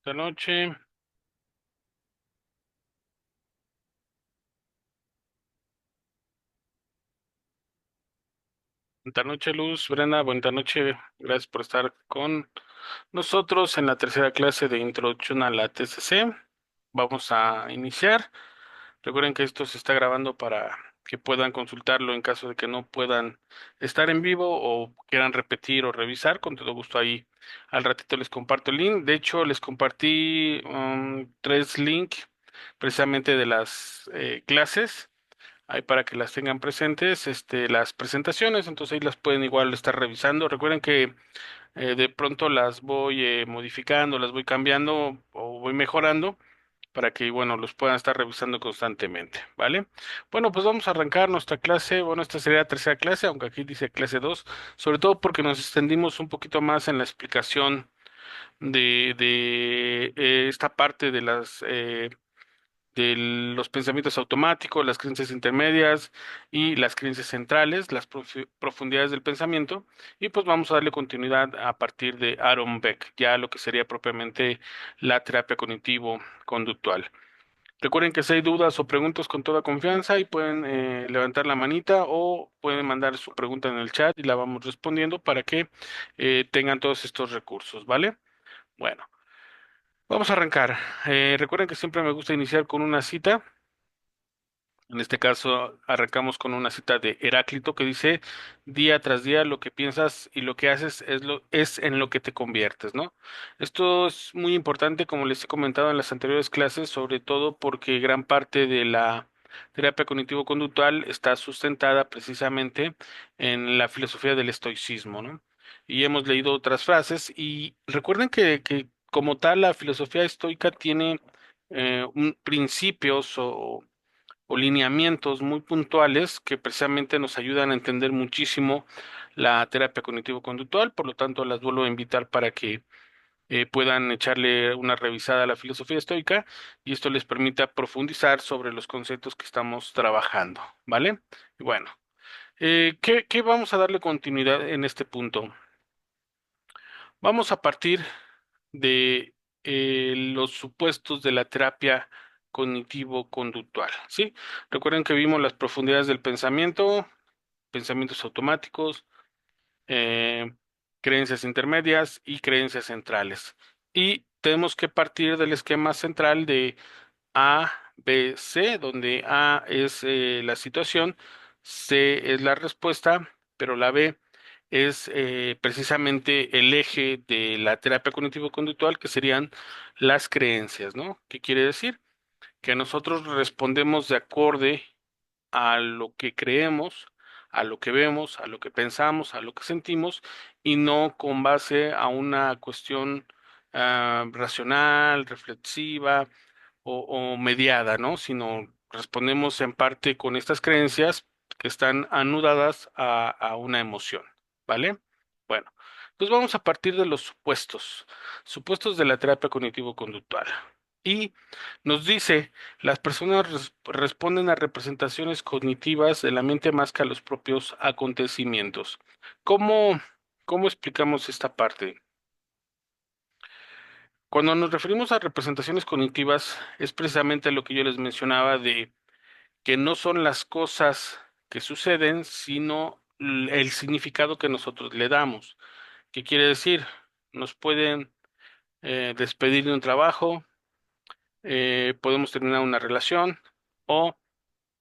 Esta noche, buena noche, Luz, Brenda, buena noche. Gracias por estar con nosotros en la tercera clase de Introducción a la TCC. Vamos a iniciar. Recuerden que esto se está grabando para que puedan consultarlo en caso de que no puedan estar en vivo o quieran repetir o revisar. Con todo gusto ahí al ratito les comparto el link. De hecho, les compartí tres links precisamente de las clases ahí para que las tengan presentes, las presentaciones, entonces ahí las pueden igual estar revisando. Recuerden que de pronto las voy modificando, las voy cambiando o voy mejorando para que, bueno, los puedan estar revisando constantemente, ¿vale? Bueno, pues vamos a arrancar nuestra clase. Bueno, esta sería la tercera clase, aunque aquí dice clase 2, sobre todo porque nos extendimos un poquito más en la explicación de esta parte de los pensamientos automáticos, las creencias intermedias y las creencias centrales, las profundidades del pensamiento, y pues vamos a darle continuidad a partir de Aaron Beck, ya lo que sería propiamente la terapia cognitivo-conductual. Recuerden que si hay dudas o preguntas con toda confianza y pueden levantar la manita o pueden mandar su pregunta en el chat y la vamos respondiendo para que tengan todos estos recursos, ¿vale? Bueno, vamos a arrancar. Recuerden que siempre me gusta iniciar con una cita. En este caso, arrancamos con una cita de Heráclito que dice, día tras día lo que piensas y lo que haces es en lo que te conviertes, ¿no? Esto es muy importante, como les he comentado en las anteriores clases, sobre todo porque gran parte de la terapia cognitivo-conductual está sustentada precisamente en la filosofía del estoicismo, ¿no? Y hemos leído otras frases y recuerden que como tal la filosofía estoica tiene principios o lineamientos muy puntuales que precisamente nos ayudan a entender muchísimo la terapia cognitivo-conductual, por lo tanto las vuelvo a invitar para que puedan echarle una revisada a la filosofía estoica y esto les permita profundizar sobre los conceptos que estamos trabajando, ¿vale? Y bueno, ¿qué vamos a darle continuidad en este punto? Vamos a partir de los supuestos de la terapia cognitivo-conductual, ¿sí? Recuerden que vimos las profundidades del pensamiento, pensamientos automáticos, eh, creencias intermedias y creencias centrales. Y tenemos que partir del esquema central de A, B, C, donde A es la situación, C es la respuesta, pero la B es precisamente el eje de la terapia cognitivo-conductual, que serían las creencias, ¿no? ¿Qué quiere decir? Que nosotros respondemos de acorde a lo que creemos, a lo que vemos, a lo que pensamos, a lo que sentimos, y no con base a una cuestión racional, reflexiva o mediada, ¿no? Sino respondemos en parte con estas creencias que están anudadas a una emoción, ¿vale? Bueno, pues vamos a partir de los supuestos de la terapia cognitivo-conductual. Y nos dice, las personas responden a representaciones cognitivas de la mente más que a los propios acontecimientos. ¿Cómo, cómo explicamos esta parte? Cuando nos referimos a representaciones cognitivas, es precisamente lo que yo les mencionaba de que no son las cosas que suceden, sino el significado que nosotros le damos. ¿Qué quiere decir? Nos pueden despedir de un trabajo, podemos terminar una relación o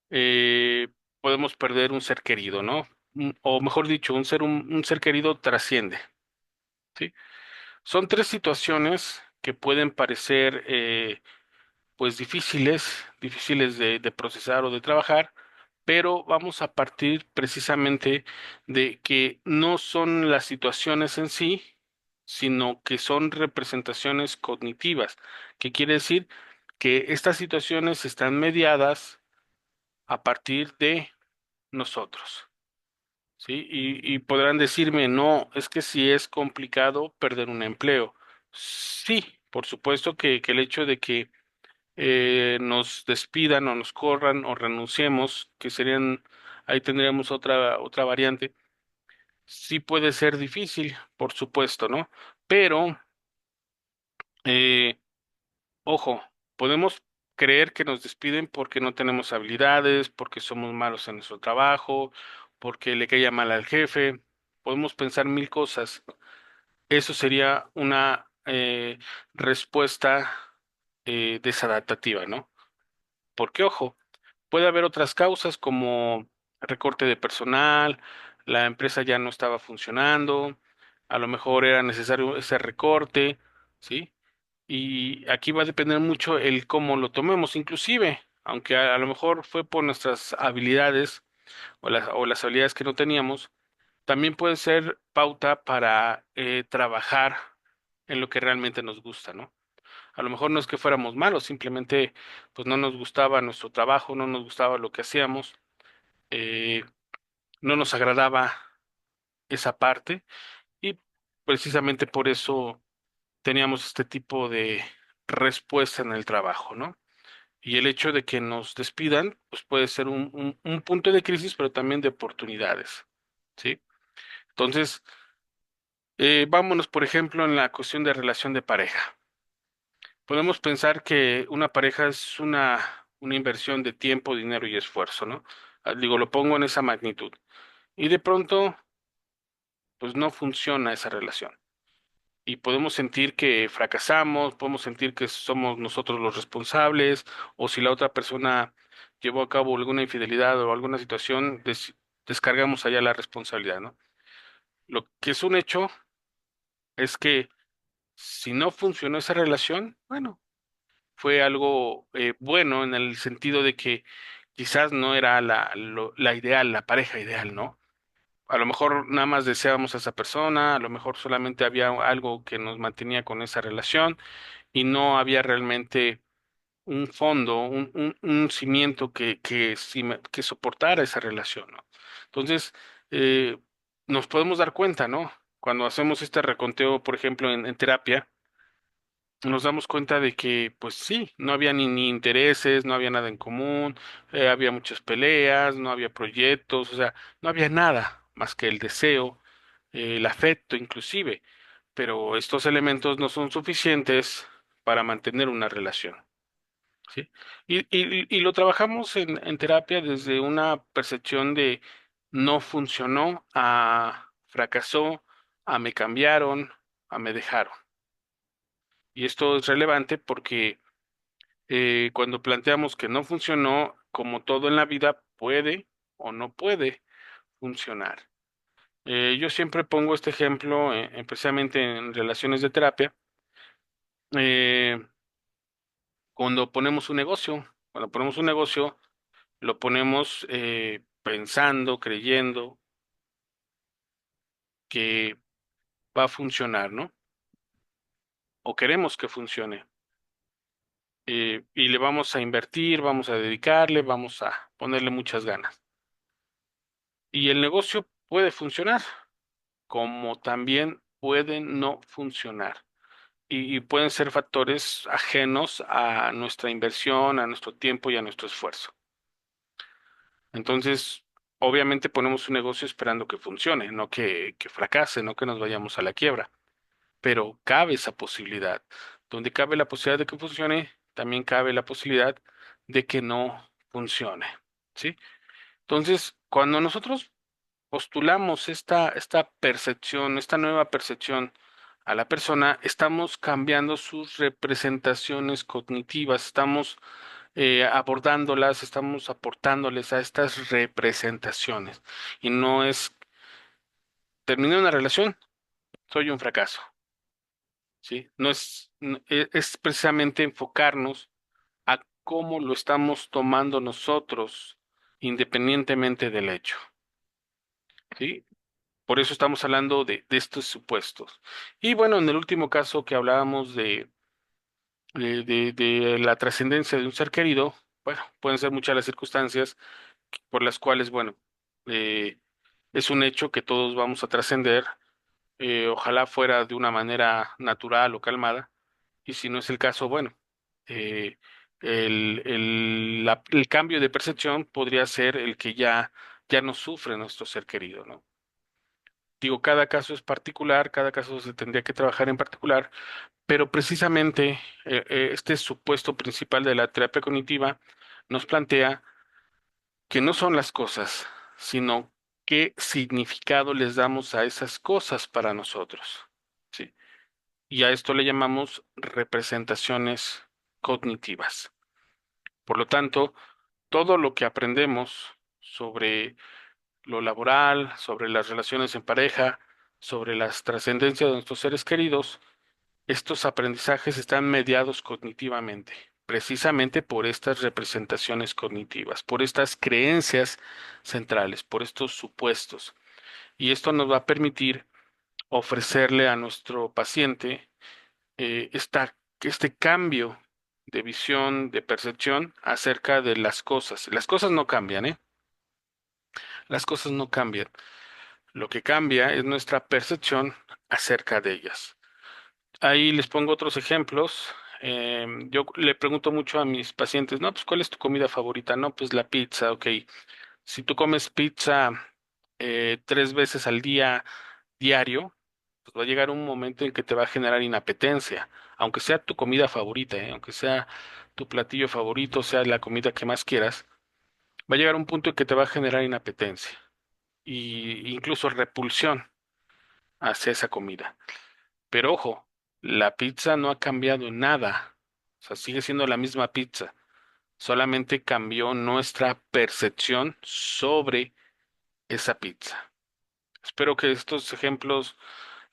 eh, podemos perder un ser querido, ¿no? O mejor dicho, un ser querido trasciende, ¿sí? Son tres situaciones que pueden parecer pues difíciles de procesar o de trabajar, pero vamos a partir precisamente de que no son las situaciones en sí, sino que son representaciones cognitivas, que quiere decir que estas situaciones están mediadas a partir de nosotros, ¿sí? Y podrán decirme, no, es que si es complicado perder un empleo. Sí, por supuesto que el hecho de que nos despidan o nos corran o renunciemos, que serían, ahí tendríamos otra variante, sí puede ser difícil, por supuesto, ¿no? Pero Ojo, podemos creer que nos despiden porque no tenemos habilidades, porque somos malos en nuestro trabajo, porque le caía mal al jefe. Podemos pensar mil cosas. Eso sería una respuesta desadaptativa, ¿no? Porque, ojo, puede haber otras causas como recorte de personal, la empresa ya no estaba funcionando, a lo mejor era necesario ese recorte, ¿sí? Y aquí va a depender mucho el cómo lo tomemos, inclusive, aunque a lo mejor fue por nuestras habilidades o las habilidades que no teníamos, también puede ser pauta para trabajar en lo que realmente nos gusta, ¿no? A lo mejor no es que fuéramos malos, simplemente pues no nos gustaba nuestro trabajo, no nos gustaba lo que hacíamos, eh, no nos agradaba esa parte y precisamente por eso teníamos este tipo de respuesta en el trabajo, ¿no? Y el hecho de que nos despidan, pues puede ser un punto de crisis, pero también de oportunidades, ¿sí? Entonces, vámonos, por ejemplo, en la cuestión de relación de pareja. Podemos pensar que una pareja es una inversión de tiempo, dinero y esfuerzo, ¿no? Digo, lo pongo en esa magnitud. Y de pronto, pues no funciona esa relación. Y podemos sentir que fracasamos, podemos sentir que somos nosotros los responsables, o si la otra persona llevó a cabo alguna infidelidad o alguna situación, descargamos allá la responsabilidad, ¿no? Lo que es un hecho es que si no funcionó esa relación, bueno, fue algo bueno en el sentido de que quizás no era la ideal, la pareja ideal, ¿no? A lo mejor nada más deseábamos a esa persona, a lo mejor solamente había algo que nos mantenía con esa relación y no había realmente un fondo, un cimiento que soportara esa relación, ¿no? Entonces, eh, nos podemos dar cuenta, ¿no? Cuando hacemos este reconteo, por ejemplo, en terapia, nos damos cuenta de que, pues sí, no había ni intereses, no había nada en común, había muchas peleas, no había proyectos, o sea, no había nada más que el deseo, el afecto inclusive, pero estos elementos no son suficientes para mantener una relación, ¿sí? Y lo trabajamos en terapia desde una percepción de no funcionó a fracasó, a me cambiaron, a me dejaron. Y esto es relevante porque cuando planteamos que no funcionó, como todo en la vida, puede o no puede funcionar. Yo siempre pongo este ejemplo, especialmente en relaciones de terapia, eh, cuando ponemos un negocio, lo ponemos pensando, creyendo que va a funcionar, ¿no? O queremos que funcione. Y le vamos a invertir, vamos a dedicarle, vamos a ponerle muchas ganas. Y el negocio puede funcionar, como también pueden no funcionar. Y pueden ser factores ajenos a nuestra inversión, a nuestro tiempo y a nuestro esfuerzo. Entonces, obviamente ponemos un negocio esperando que funcione, no que fracase, no que nos vayamos a la quiebra. Pero cabe esa posibilidad. Donde cabe la posibilidad de que funcione, también cabe la posibilidad de que no funcione. ¿Sí? Entonces, cuando nosotros postulamos esta percepción, esta nueva percepción a la persona, estamos cambiando sus representaciones cognitivas, estamos abordándolas, estamos aportándoles a estas representaciones. Y no es terminé una relación, soy un fracaso, ¿sí? No es, es precisamente enfocarnos a cómo lo estamos tomando nosotros, independientemente del hecho, ¿sí? Por eso estamos hablando de estos supuestos. Y bueno, en el último caso que hablábamos de la trascendencia de un ser querido, bueno, pueden ser muchas las circunstancias por las cuales, bueno, eh, es un hecho que todos vamos a trascender, ojalá fuera de una manera natural o calmada, y si no es el caso, bueno, eh, el cambio de percepción podría ser el que ya no sufre nuestro ser querido, ¿no? Digo, cada caso es particular, cada caso se tendría que trabajar en particular, pero precisamente este supuesto principal de la terapia cognitiva nos plantea que no son las cosas, sino qué significado les damos a esas cosas para nosotros. ¿Sí? Y a esto le llamamos representaciones cognitivas. Por lo tanto, todo lo que aprendemos sobre lo laboral, sobre las relaciones en pareja, sobre las trascendencias de nuestros seres queridos, estos aprendizajes están mediados cognitivamente, precisamente por estas representaciones cognitivas, por estas creencias centrales, por estos supuestos. Y esto nos va a permitir ofrecerle a nuestro paciente este cambio de visión, de percepción acerca de las cosas. Las cosas no cambian, ¿eh? Las cosas no cambian. Lo que cambia es nuestra percepción acerca de ellas. Ahí les pongo otros ejemplos. Yo le pregunto mucho a mis pacientes, no, pues ¿cuál es tu comida favorita? No, pues la pizza, ok. Si tú comes pizza 3 veces al día diario, pues va a llegar un momento en que te va a generar inapetencia, aunque sea tu comida favorita, aunque sea tu platillo favorito, sea la comida que más quieras, va a llegar un punto en que te va a generar inapetencia y incluso repulsión hacia esa comida. Pero ojo, la pizza no ha cambiado nada. O sea, sigue siendo la misma pizza. Solamente cambió nuestra percepción sobre esa pizza. Espero que estos ejemplos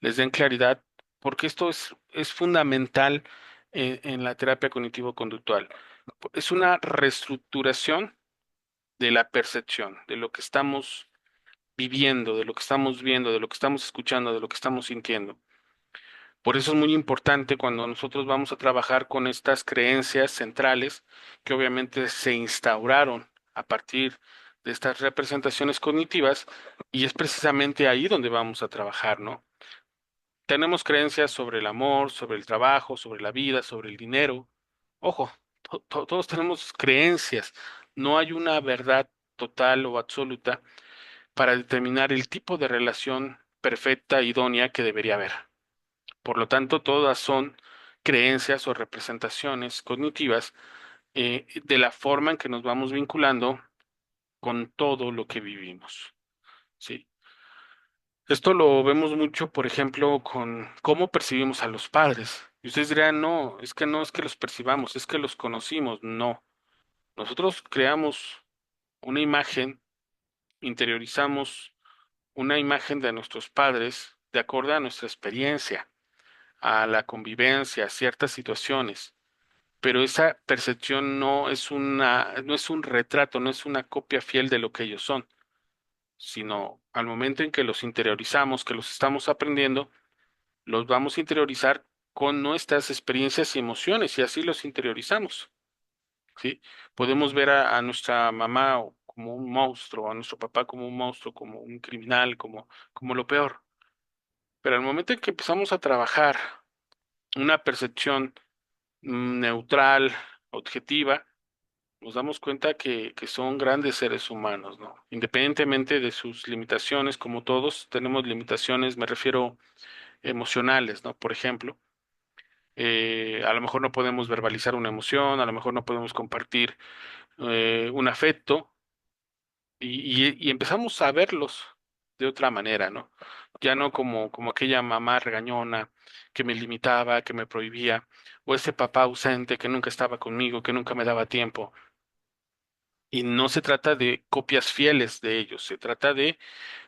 les den claridad, porque esto es fundamental en la terapia cognitivo-conductual. Es una reestructuración de la percepción, de lo que estamos viviendo, de lo que estamos viendo, de lo que estamos escuchando, de lo que estamos sintiendo. Por eso es muy importante cuando nosotros vamos a trabajar con estas creencias centrales que obviamente se instauraron a partir de estas representaciones cognitivas y es precisamente ahí donde vamos a trabajar, ¿no? Tenemos creencias sobre el amor, sobre el trabajo, sobre la vida, sobre el dinero. Ojo, todos tenemos creencias. No hay una verdad total o absoluta para determinar el tipo de relación perfecta, idónea que debería haber. Por lo tanto, todas son creencias o representaciones cognitivas de la forma en que nos vamos vinculando con todo lo que vivimos. ¿Sí? Esto lo vemos mucho, por ejemplo, con cómo percibimos a los padres. Y ustedes dirán, no es que los percibamos, es que los conocimos. No, nosotros creamos una imagen, interiorizamos una imagen de nuestros padres de acuerdo a nuestra experiencia, a la convivencia, a ciertas situaciones. Pero esa percepción no es un retrato, no es una copia fiel de lo que ellos son, sino al momento en que los interiorizamos, que los estamos aprendiendo, los vamos a interiorizar con nuestras experiencias y emociones y así los interiorizamos, ¿sí? Podemos ver a nuestra mamá como un monstruo, a nuestro papá como un monstruo, como un criminal, como lo peor. Pero al momento en que empezamos a trabajar una percepción neutral, objetiva, nos damos cuenta que son grandes seres humanos, ¿no? Independientemente de sus limitaciones, como todos tenemos limitaciones, me refiero emocionales, ¿no? Por ejemplo, a lo mejor no podemos verbalizar una emoción, a lo mejor no podemos compartir un afecto y empezamos a verlos de otra manera, ¿no? Ya no como aquella mamá regañona que me limitaba, que me prohibía, o ese papá ausente que nunca estaba conmigo, que nunca me daba tiempo. Y no se trata de copias fieles de ellos, se trata de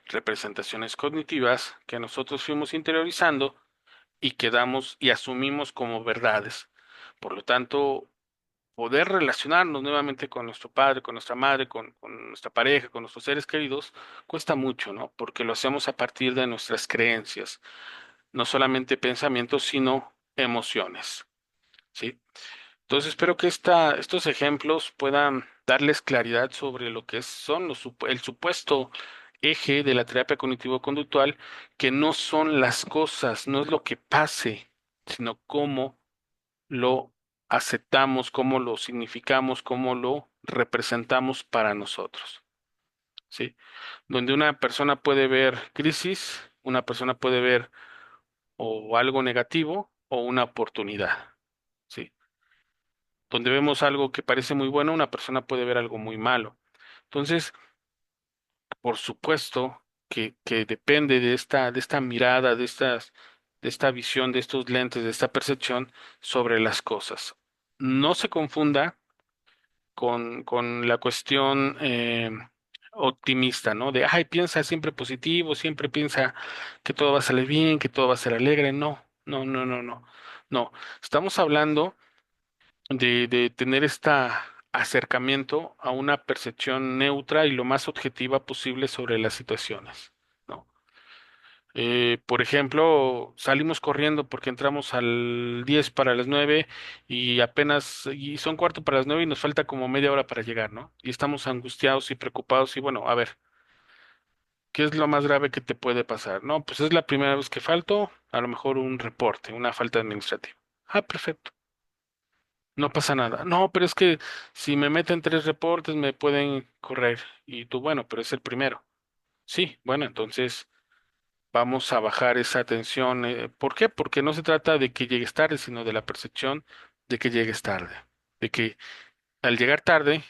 representaciones cognitivas que nosotros fuimos interiorizando y quedamos y asumimos como verdades. Por lo tanto, poder relacionarnos nuevamente con nuestro padre, con nuestra madre, con nuestra pareja, con nuestros seres queridos, cuesta mucho, ¿no? Porque lo hacemos a partir de nuestras creencias, no solamente pensamientos, sino emociones, ¿sí? Entonces espero que estos ejemplos puedan darles claridad sobre lo que son el supuesto eje de la terapia cognitivo-conductual, que no son las cosas, no es lo que pase, sino cómo lo aceptamos, cómo lo significamos, cómo lo representamos para nosotros, ¿sí? Donde una persona puede ver crisis, Una persona puede ver o algo negativo o una oportunidad, ¿sí? Donde vemos algo que parece muy bueno, una persona puede ver algo muy malo. Entonces, por supuesto que depende de esta mirada, de esta visión, de estos lentes, de esta percepción sobre las cosas. No se confunda con la cuestión optimista, ¿no? De, ay, piensa siempre positivo, siempre piensa que todo va a salir bien, que todo va a ser alegre. No, no, no, no, no. No, estamos hablando de tener este acercamiento a una percepción neutra y lo más objetiva posible sobre las situaciones, ¿no? Por ejemplo, salimos corriendo porque entramos al 10 para las 9 y apenas, y son cuarto para las 9 y nos falta como media hora para llegar, ¿no? Y estamos angustiados y preocupados y bueno, a ver, ¿qué es lo más grave que te puede pasar? No, pues es la primera vez que falto, a lo mejor un reporte, una falta administrativa. Ah, perfecto. No pasa nada. No, pero es que si me meten tres reportes me pueden correr. Y tú, bueno, pero es el primero. Sí, bueno, entonces vamos a bajar esa tensión. ¿Por qué? Porque no se trata de que llegues tarde, sino de la percepción de que llegues tarde. De que al llegar tarde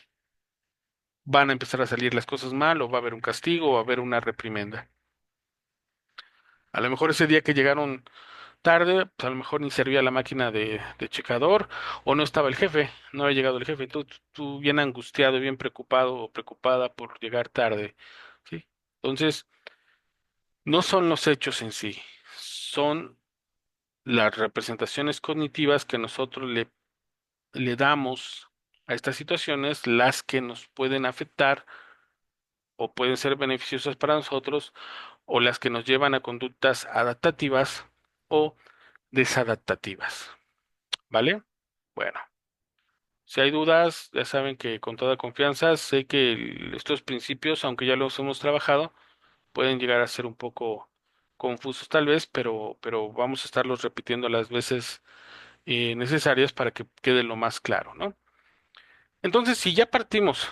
van a empezar a salir las cosas mal, o va a haber un castigo, o va a haber una reprimenda. A lo mejor ese día que llegaron tarde, pues a lo mejor ni servía la máquina de checador, o no estaba el jefe, no había llegado el jefe, tú bien angustiado, bien preocupado o preocupada por llegar tarde, ¿sí? Entonces, no son los hechos en sí, son las representaciones cognitivas que nosotros le damos a estas situaciones las que nos pueden afectar o pueden ser beneficiosas para nosotros o las que nos llevan a conductas adaptativas o desadaptativas, ¿vale? Bueno, si hay dudas, ya saben que con toda confianza sé que estos principios, aunque ya los hemos trabajado, pueden llegar a ser un poco confusos tal vez, pero vamos a estarlos repitiendo las veces necesarias para que quede lo más claro, ¿no? Entonces, si ya partimos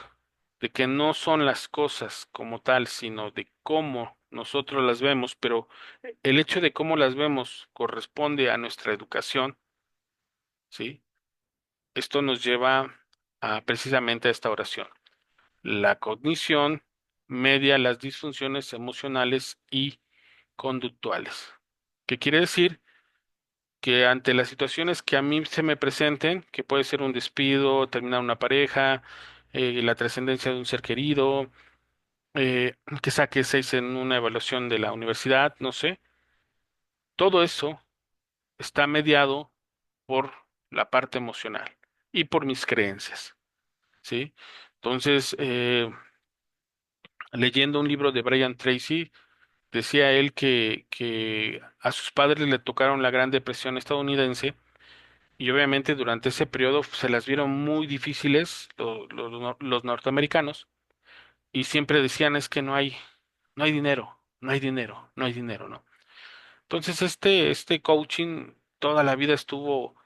de que no son las cosas como tal, sino de cómo nosotros las vemos, pero el hecho de cómo las vemos corresponde a nuestra educación, ¿sí? Esto nos lleva a precisamente a esta oración. La cognición media las disfunciones emocionales y conductuales. ¿Qué quiere decir? Que ante las situaciones que a mí se me presenten, que puede ser un despido, terminar una pareja, la trascendencia de un ser querido, que saque 6 en una evaluación de la universidad, no sé, todo eso está mediado por la parte emocional y por mis creencias, ¿sí? Entonces, leyendo un libro de Brian Tracy, decía él que a sus padres le tocaron la Gran Depresión estadounidense y obviamente durante ese periodo se las vieron muy difíciles los norteamericanos y siempre decían es que no hay dinero, no hay dinero, no hay dinero, ¿no? Entonces este coaching toda la vida estuvo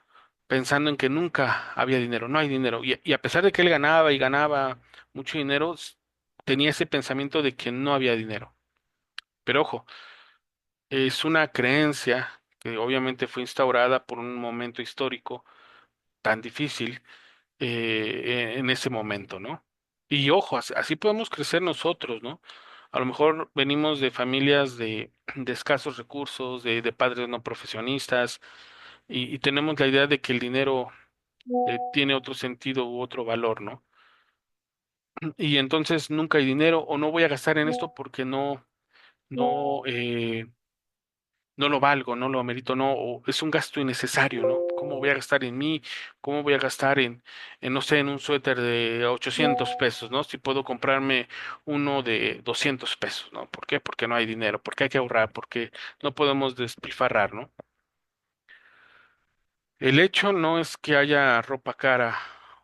pensando en que nunca había dinero, no hay dinero. Y a pesar de que él ganaba y ganaba mucho dinero, tenía ese pensamiento de que no había dinero. Pero ojo, es una creencia que obviamente fue instaurada por un momento histórico tan difícil en ese momento, ¿no? Y ojo, así podemos crecer nosotros, ¿no? A lo mejor venimos de familias de escasos recursos, de padres no profesionistas, y tenemos la idea de que el dinero tiene otro sentido u otro valor, ¿no? Y entonces nunca hay dinero o no voy a gastar en esto porque no, no lo valgo, no lo amerito, no, o es un gasto innecesario, ¿no? ¿Cómo voy a gastar en mí? ¿Cómo voy a gastar no sé, en un suéter de 800 pesos, ¿no? Si puedo comprarme uno de 200 pesos, ¿no? ¿Por qué? Porque no hay dinero, porque hay que ahorrar, porque no podemos despilfarrar, ¿no? El hecho no es que haya ropa cara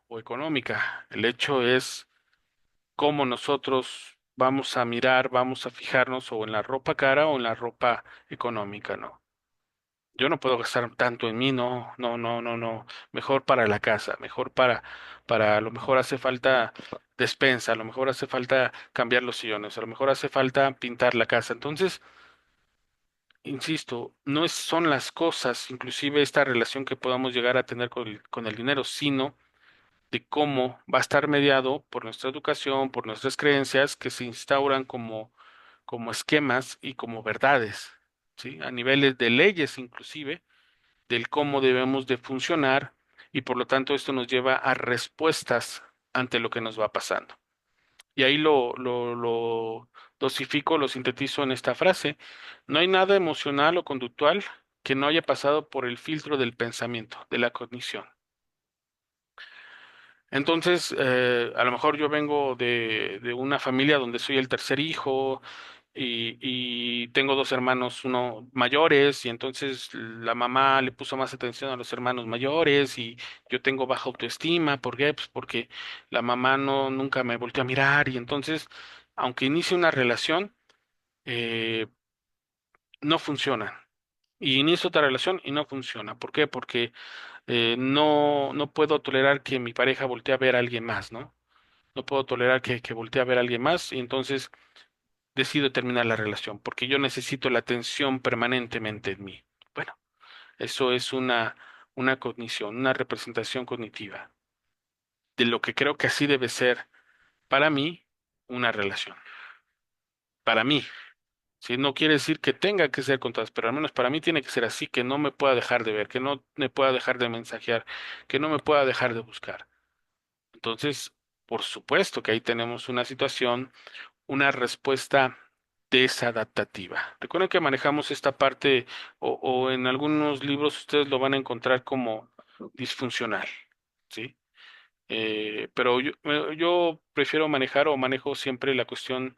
o económica, el hecho es cómo nosotros vamos a mirar, vamos a fijarnos o en la ropa cara o en la ropa económica, ¿no? Yo no puedo gastar tanto en mí, no, no, no, no, no. Mejor para la casa, mejor para, a lo mejor hace falta despensa, a lo mejor hace falta cambiar los sillones, a lo mejor hace falta pintar la casa. Entonces, insisto, no son las cosas, inclusive esta relación que podamos llegar a tener con el dinero, sino de cómo va a estar mediado por nuestra educación, por nuestras creencias que se instauran como esquemas y como verdades, ¿sí? A niveles de leyes inclusive, del cómo debemos de funcionar y por lo tanto esto nos lleva a respuestas ante lo que nos va pasando. Y ahí lo dosifico, lo sintetizo en esta frase. No hay nada emocional o conductual que no haya pasado por el filtro del pensamiento, de la cognición. Entonces, a lo mejor yo vengo de una familia donde soy el tercer hijo y tengo dos hermanos, uno mayores, y entonces la mamá le puso más atención a los hermanos mayores y yo tengo baja autoestima. ¿Por qué? Pues porque la mamá no nunca me volteó a mirar y entonces, aunque inicie una relación, eh, no funciona. Y inicio otra relación y no funciona. ¿Por qué? Porque no puedo tolerar que mi pareja voltee a ver a alguien más, ¿no? No puedo tolerar que voltee a ver a alguien más y entonces decido terminar la relación porque yo necesito la atención permanentemente en mí. Bueno, eso es una cognición, una representación cognitiva de lo que creo que así debe ser para mí una relación. Para mí, si no quiere decir que tenga que ser con todas, pero al menos para mí tiene que ser así, que no me pueda dejar de ver, que no me pueda dejar de mensajear, que no me pueda dejar de buscar. Entonces, por supuesto que ahí tenemos una situación, una respuesta desadaptativa. Recuerden que manejamos esta parte o en algunos libros ustedes lo van a encontrar como disfuncional, ¿sí? Pero yo prefiero manejar o manejo siempre la cuestión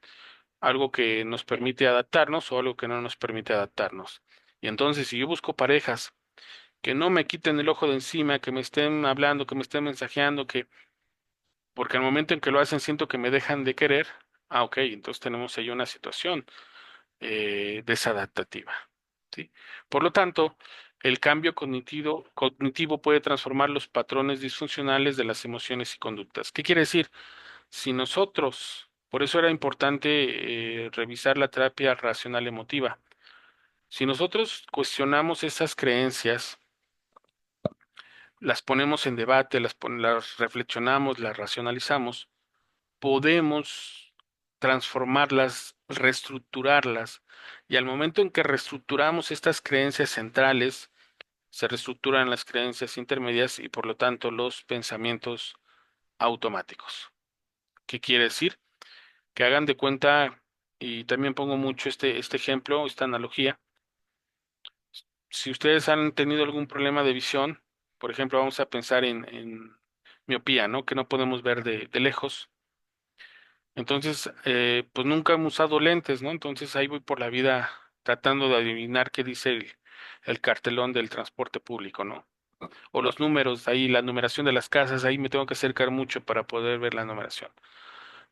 algo que nos permite adaptarnos o algo que no nos permite adaptarnos. Y entonces, si yo busco parejas que no me quiten el ojo de encima, que me estén hablando, que me estén mensajeando, que porque al momento en que lo hacen siento que me dejan de querer, ok, entonces tenemos ahí una situación desadaptativa, ¿sí? Por lo tanto, el cambio cognitivo puede transformar los patrones disfuncionales de las emociones y conductas. ¿Qué quiere decir? Si nosotros, por eso era importante revisar la terapia racional emotiva, si nosotros cuestionamos esas creencias, las ponemos en debate, las reflexionamos, las racionalizamos, podemos transformarlas, reestructurarlas, y al momento en que reestructuramos estas creencias centrales, se reestructuran las creencias intermedias y por lo tanto los pensamientos automáticos. ¿Qué quiere decir? Que hagan de cuenta, y también pongo mucho este ejemplo, esta analogía, si ustedes han tenido algún problema de visión, por ejemplo, vamos a pensar en miopía, ¿no? Que no podemos ver de lejos. Entonces, pues nunca hemos usado lentes, ¿no? Entonces ahí voy por la vida tratando de adivinar qué dice el cartelón del transporte público, ¿no? O los números, ahí la numeración de las casas, ahí me tengo que acercar mucho para poder ver la numeración.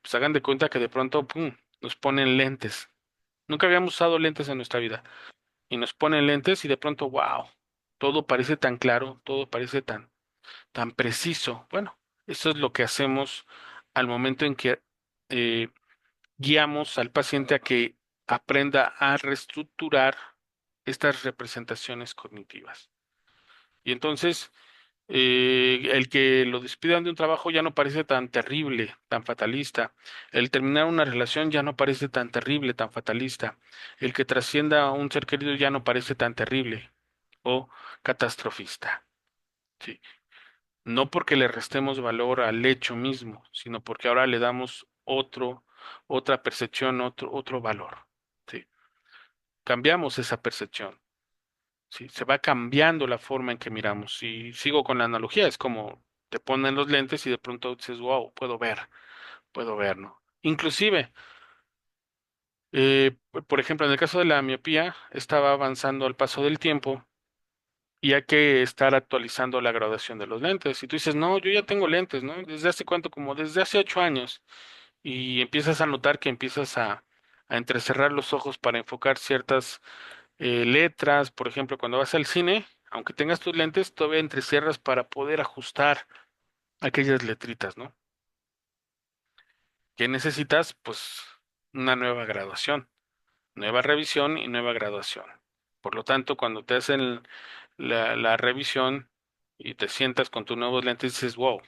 Pues hagan de cuenta que de pronto, pum, nos ponen lentes. Nunca habíamos usado lentes en nuestra vida. Y nos ponen lentes y de pronto, wow, todo parece tan claro, todo parece tan preciso. Bueno, eso es lo que hacemos al momento en que eh, guiamos al paciente a que aprenda a reestructurar estas representaciones cognitivas. Y entonces, el que lo despidan de un trabajo ya no parece tan terrible, tan fatalista. El terminar una relación ya no parece tan terrible, tan fatalista. El que trascienda a un ser querido ya no parece tan terrible o catastrofista. Sí. No porque le restemos valor al hecho mismo, sino porque ahora le damos otra percepción, otro valor. Sí. Cambiamos esa percepción. Sí. Se va cambiando la forma en que miramos. Si sigo con la analogía, es como te ponen los lentes y de pronto dices, wow, puedo ver, ¿no? Inclusive, por ejemplo, en el caso de la miopía, estaba avanzando al paso del tiempo y hay que estar actualizando la graduación de los lentes. Y tú dices, no, yo ya tengo lentes, ¿no? ¿Desde hace cuánto? Como desde hace 8 años. Y empiezas a notar que empiezas a entrecerrar los ojos para enfocar ciertas letras. Por ejemplo, cuando vas al cine, aunque tengas tus lentes, todavía entrecierras para poder ajustar aquellas letritas, ¿no? ¿Qué necesitas? Pues una nueva graduación, nueva revisión y nueva graduación. Por lo tanto, cuando te hacen la revisión y te sientas con tus nuevos lentes, dices, wow,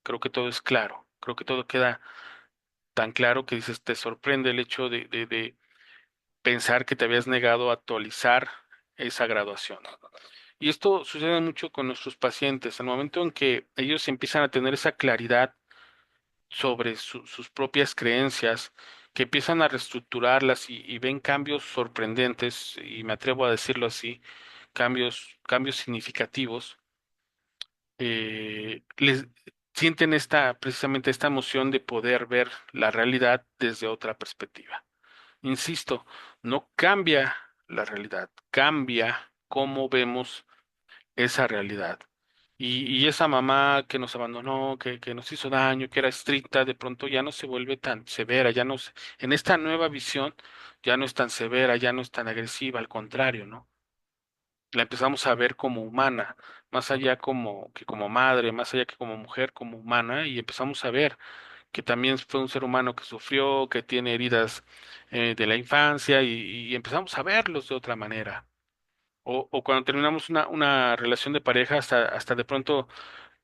creo que todo es claro, creo que todo queda tan claro que dices, te sorprende el hecho de pensar que te habías negado a actualizar esa graduación. Y esto sucede mucho con nuestros pacientes. Al momento en que ellos empiezan a tener esa claridad sobre sus propias creencias, que empiezan a reestructurarlas y ven cambios sorprendentes, y me atrevo a decirlo así, cambios significativos, les sienten precisamente esta emoción de poder ver la realidad desde otra perspectiva. Insisto, no cambia la realidad, cambia cómo vemos esa realidad. Y esa mamá que nos abandonó, que nos hizo daño, que era estricta, de pronto ya no se vuelve tan severa, en esta nueva visión ya no es tan severa, ya no es tan agresiva, al contrario, ¿no? La empezamos a ver como humana, más allá como madre, más allá que como mujer, como humana, y empezamos a ver que también fue un ser humano que sufrió, que tiene heridas de la infancia, y empezamos a verlos de otra manera. O cuando terminamos una relación de pareja, hasta de pronto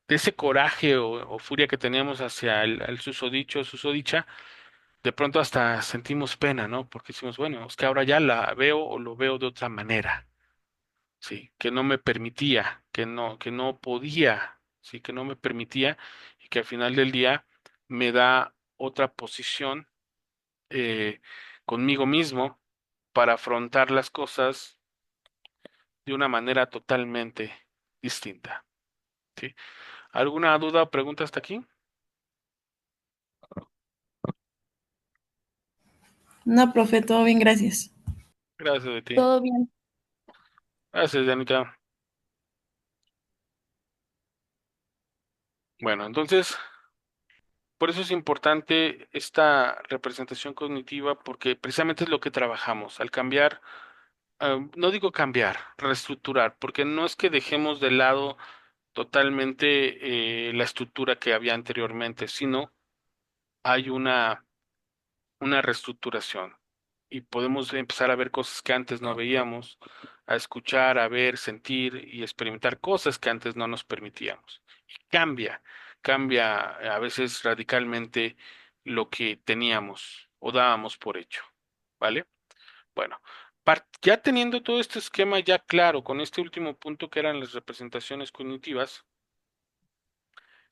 de ese coraje o furia que teníamos hacia el susodicho, susodicha, de pronto hasta sentimos pena, ¿no? Porque decimos, bueno, es que ahora ya la veo o lo veo de otra manera, sí, que no me permitía, que no podía, sí, que no me permitía y que al final del día me da otra posición eh, conmigo mismo para afrontar las cosas de una manera totalmente distinta, ¿sí? ¿Alguna duda o pregunta hasta aquí? No, profe, todo bien, gracias. Gracias de ti. Todo bien. Gracias, Danica. Bueno, entonces, por eso es importante esta representación cognitiva, porque precisamente es lo que trabajamos. Al cambiar, no digo cambiar, reestructurar, porque no es que dejemos de lado totalmente la estructura que había anteriormente, sino hay una reestructuración y podemos empezar a ver cosas que antes no veíamos, a escuchar, a ver, sentir y experimentar cosas que antes no nos permitíamos. Y cambia a veces radicalmente lo que teníamos o dábamos por hecho, ¿vale? Bueno, ya teniendo todo este esquema ya claro con este último punto que eran las representaciones cognitivas,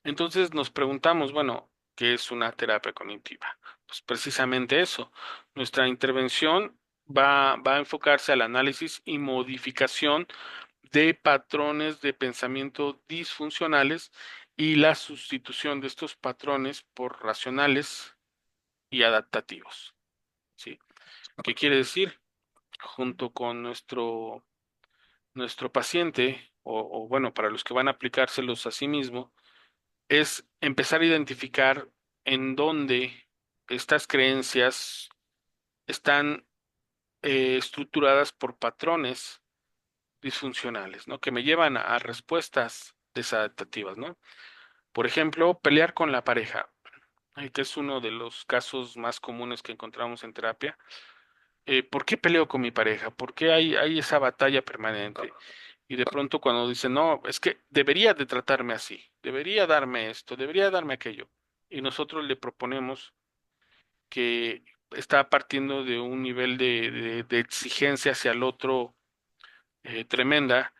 entonces nos preguntamos, bueno, ¿qué es una terapia cognitiva? Pues precisamente eso. Nuestra intervención va a enfocarse al análisis y modificación de patrones de pensamiento disfuncionales y la sustitución de estos patrones por racionales y adaptativos. ¿Sí? ¿Qué quiere decir? Junto con nuestro paciente, o bueno, para los que van a aplicárselos a sí mismo, es empezar a identificar en dónde estas creencias están estructuradas por patrones disfuncionales, ¿no? Que me llevan a respuestas desadaptativas, ¿no? Por ejemplo, pelear con la pareja, que es uno de los casos más comunes que encontramos en terapia. ¿Por qué peleo con mi pareja? ¿Por qué hay esa batalla permanente? Y de pronto cuando dicen, no, es que debería de tratarme así, debería darme esto, debería darme aquello. Y nosotros le proponemos que está partiendo de un nivel de exigencia hacia el otro tremenda.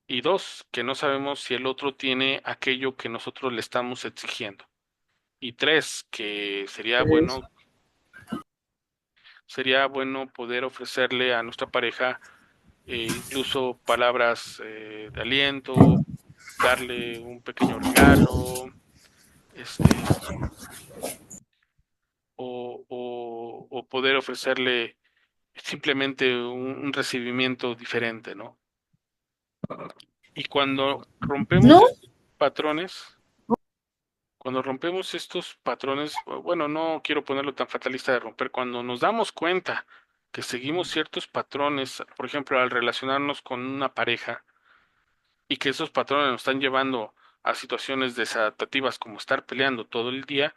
Y dos, que no sabemos si el otro tiene aquello que nosotros le estamos exigiendo. Y tres, que sería bueno poder ofrecerle a nuestra pareja incluso palabras de aliento, darle un pequeño regalo, este, o poder ofrecerle simplemente un recibimiento diferente, ¿no? Y ¿No? patrones, cuando rompemos estos patrones, bueno, no quiero ponerlo tan fatalista de romper, cuando nos damos cuenta que seguimos ciertos patrones, por ejemplo, al relacionarnos con una pareja, y que esos patrones nos están llevando a situaciones desadaptativas como estar peleando todo el día,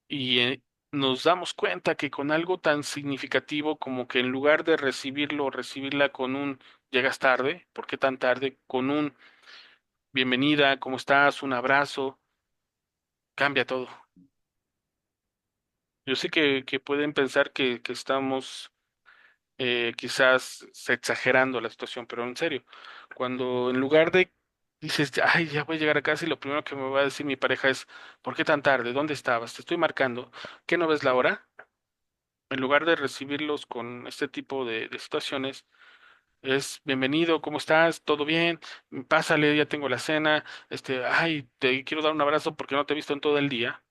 y nos damos cuenta que con algo tan significativo como que en lugar de recibirlo o recibirla con un llegas tarde, ¿por qué tan tarde? Con un bienvenida, ¿cómo estás? Un abrazo, cambia todo. Yo sé que pueden pensar que estamos quizás exagerando la situación, pero en serio, cuando en lugar de dices, ay, ya voy a llegar a casa y lo primero que me va a decir mi pareja es, ¿por qué tan tarde? ¿Dónde estabas? Te estoy marcando. ¿Qué no ves la hora? En lugar de recibirlos con este tipo de situaciones, es bienvenido, ¿cómo estás? ¿Todo bien? Pásale, ya tengo la cena. Ay, te quiero dar un abrazo porque no te he visto en todo el día.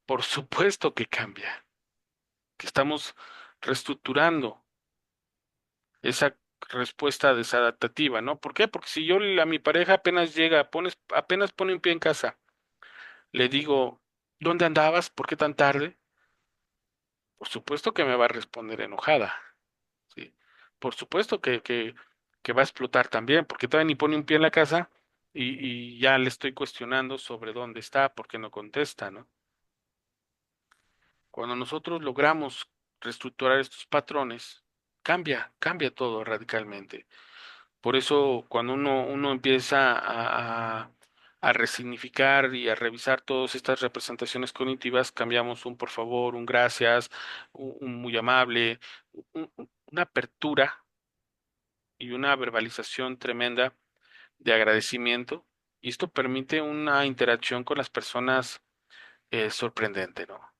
Por supuesto que cambia, que estamos reestructurando esa respuesta desadaptativa, ¿no? ¿Por qué? Porque si yo a mi pareja apenas llega, apenas pone un pie en casa, le digo, ¿dónde andabas? ¿Por qué tan tarde? Por supuesto que me va a responder enojada, ¿sí? Por supuesto que va a explotar también, porque todavía ni pone un pie en la casa y ya le estoy cuestionando sobre dónde está, por qué no contesta, ¿no? Cuando nosotros logramos reestructurar estos patrones, cambia todo radicalmente. Por eso, cuando uno empieza a resignificar y a revisar todas estas representaciones cognitivas, cambiamos un por favor, un gracias, un muy amable, una apertura y una verbalización tremenda de agradecimiento. Y esto permite una interacción con las personas sorprendente, ¿no?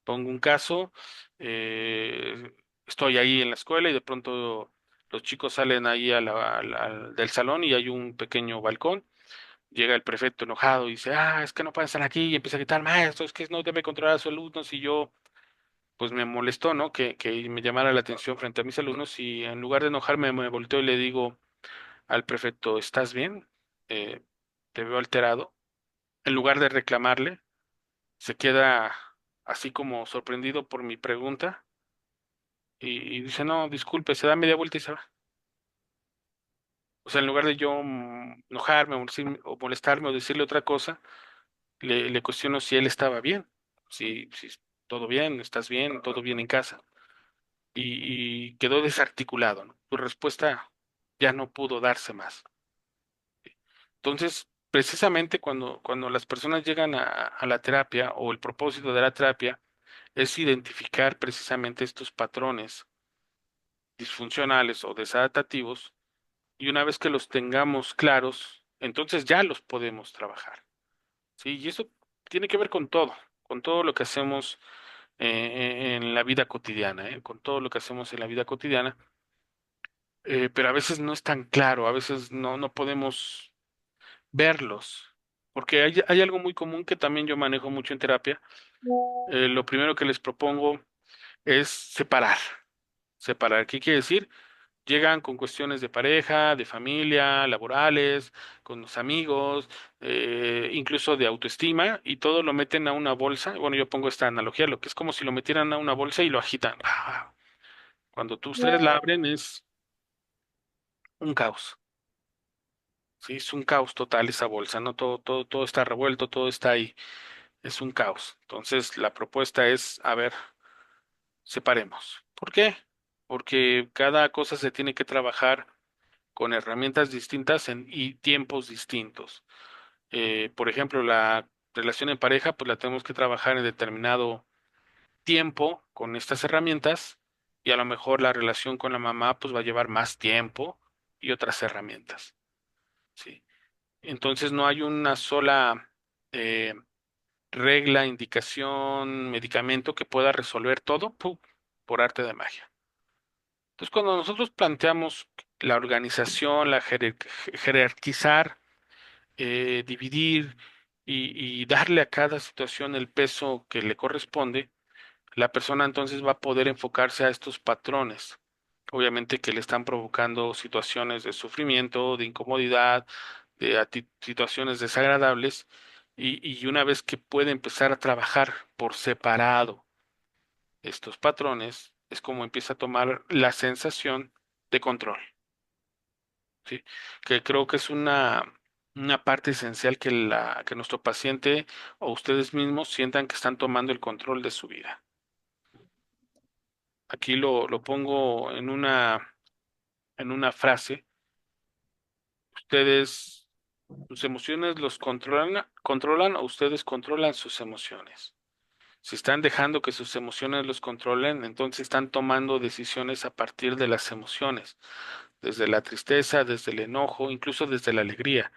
Pongo un caso, eh, estoy ahí en la escuela y de pronto los chicos salen ahí del salón y hay un pequeño balcón. Llega el prefecto enojado y dice, es que no pueden estar aquí y empieza a gritar, maestro, es que no debe controlar a sus alumnos y yo, pues me molestó, ¿no? Que me llamara la atención frente a mis alumnos y en lugar de enojarme me volteo y le digo al prefecto, ¿estás bien? Eh, Te veo alterado. En lugar de reclamarle, se queda así como sorprendido por mi pregunta y dice, no, disculpe, se da media vuelta y se va. O sea, en lugar de yo enojarme o molestarme o decirle otra cosa, le cuestiono si él estaba bien, si todo bien, estás bien, todo bien en casa. Y quedó desarticulado, ¿no? Su respuesta ya no pudo darse más. Entonces, precisamente cuando las personas llegan a la terapia o el propósito de la terapia es identificar precisamente estos patrones disfuncionales o desadaptativos y una vez que los tengamos claros, entonces ya los podemos trabajar. ¿Sí? Y eso tiene que ver con todo lo que hacemos en la vida cotidiana, con todo lo que hacemos en la vida cotidiana, pero a veces no es tan claro, a veces no podemos verlos, porque hay algo muy común que también yo manejo mucho en terapia. Lo primero que les propongo es separar. ¿Qué quiere decir? Llegan con cuestiones de pareja, de familia, laborales, con los amigos, incluso de autoestima, y todo lo meten a una bolsa. Bueno, yo pongo esta analogía, lo que es como si lo metieran a una bolsa y lo agitan. Cuando ustedes la abren es un caos, ¿sí? Es un caos total esa bolsa, ¿no? Todo está revuelto, todo está ahí, es un caos. Entonces, la propuesta es, a ver, separemos. ¿Por qué? Porque cada cosa se tiene que trabajar con herramientas distintas y tiempos distintos. Por ejemplo, la relación en pareja, pues la tenemos que trabajar en determinado tiempo con estas herramientas y a lo mejor la relación con la mamá, pues va a llevar más tiempo y otras herramientas, ¿sí? Entonces no hay una sola eh, regla, indicación, medicamento que pueda resolver todo ¡pum! Por arte de magia. Entonces, cuando nosotros planteamos la organización, la jerarquizar, dividir y darle a cada situación el peso que le corresponde, la persona entonces va a poder enfocarse a estos patrones, obviamente que le están provocando situaciones de sufrimiento, de incomodidad, de situaciones desagradables, y una vez que puede empezar a trabajar por separado estos patrones, es como empieza a tomar la sensación de control, ¿sí? Que creo que es una una parte esencial que nuestro paciente o ustedes mismos sientan que están tomando el control de su vida. Aquí lo pongo en una frase. Ustedes, sus emociones los controlan o ustedes controlan sus emociones. Si están dejando que sus emociones los controlen, entonces están tomando decisiones a partir de las emociones, desde la tristeza, desde el enojo, incluso desde la alegría,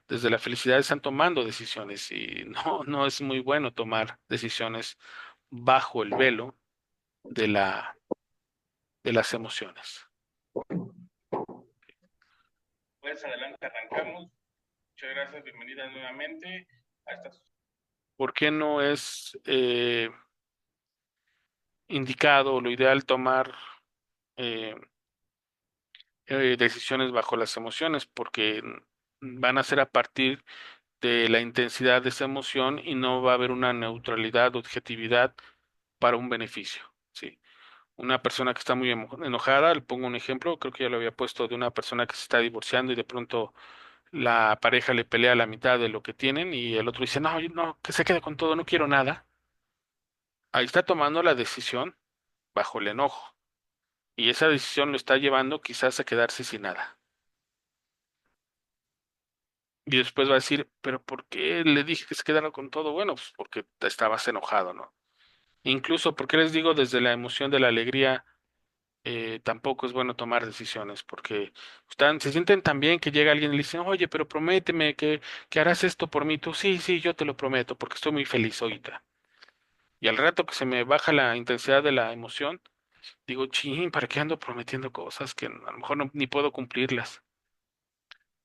desde la felicidad están tomando decisiones y no es muy bueno tomar decisiones bajo el velo de de las emociones. Pues adelante, arrancamos. Muchas gracias, bienvenida nuevamente a esta. ¿Por qué no es indicado o lo ideal tomar eh, decisiones bajo las emociones? Porque van a ser a partir de la intensidad de esa emoción y no va a haber una neutralidad, objetividad para un beneficio. Sí. Una persona que está muy enojada, le pongo un ejemplo, creo que ya lo había puesto de una persona que se está divorciando y de pronto la pareja le pelea la mitad de lo que tienen y el otro dice, no, no, que se quede con todo, no quiero nada. Ahí está tomando la decisión bajo el enojo y esa decisión lo está llevando quizás a quedarse sin nada. Y después va a decir, pero ¿por qué le dije que se quedara con todo? Bueno, pues porque estabas enojado, ¿no? Incluso, ¿por qué les digo desde la emoción de la alegría? Tampoco es bueno tomar decisiones porque se sienten tan bien que llega alguien y le dicen, oye, pero prométeme que harás esto por mí. Tú, sí, sí, yo te lo prometo porque estoy muy feliz ahorita. Y al rato que se me baja la intensidad de la emoción, digo, ching, ¿para qué ando prometiendo cosas que a lo mejor ni puedo cumplirlas?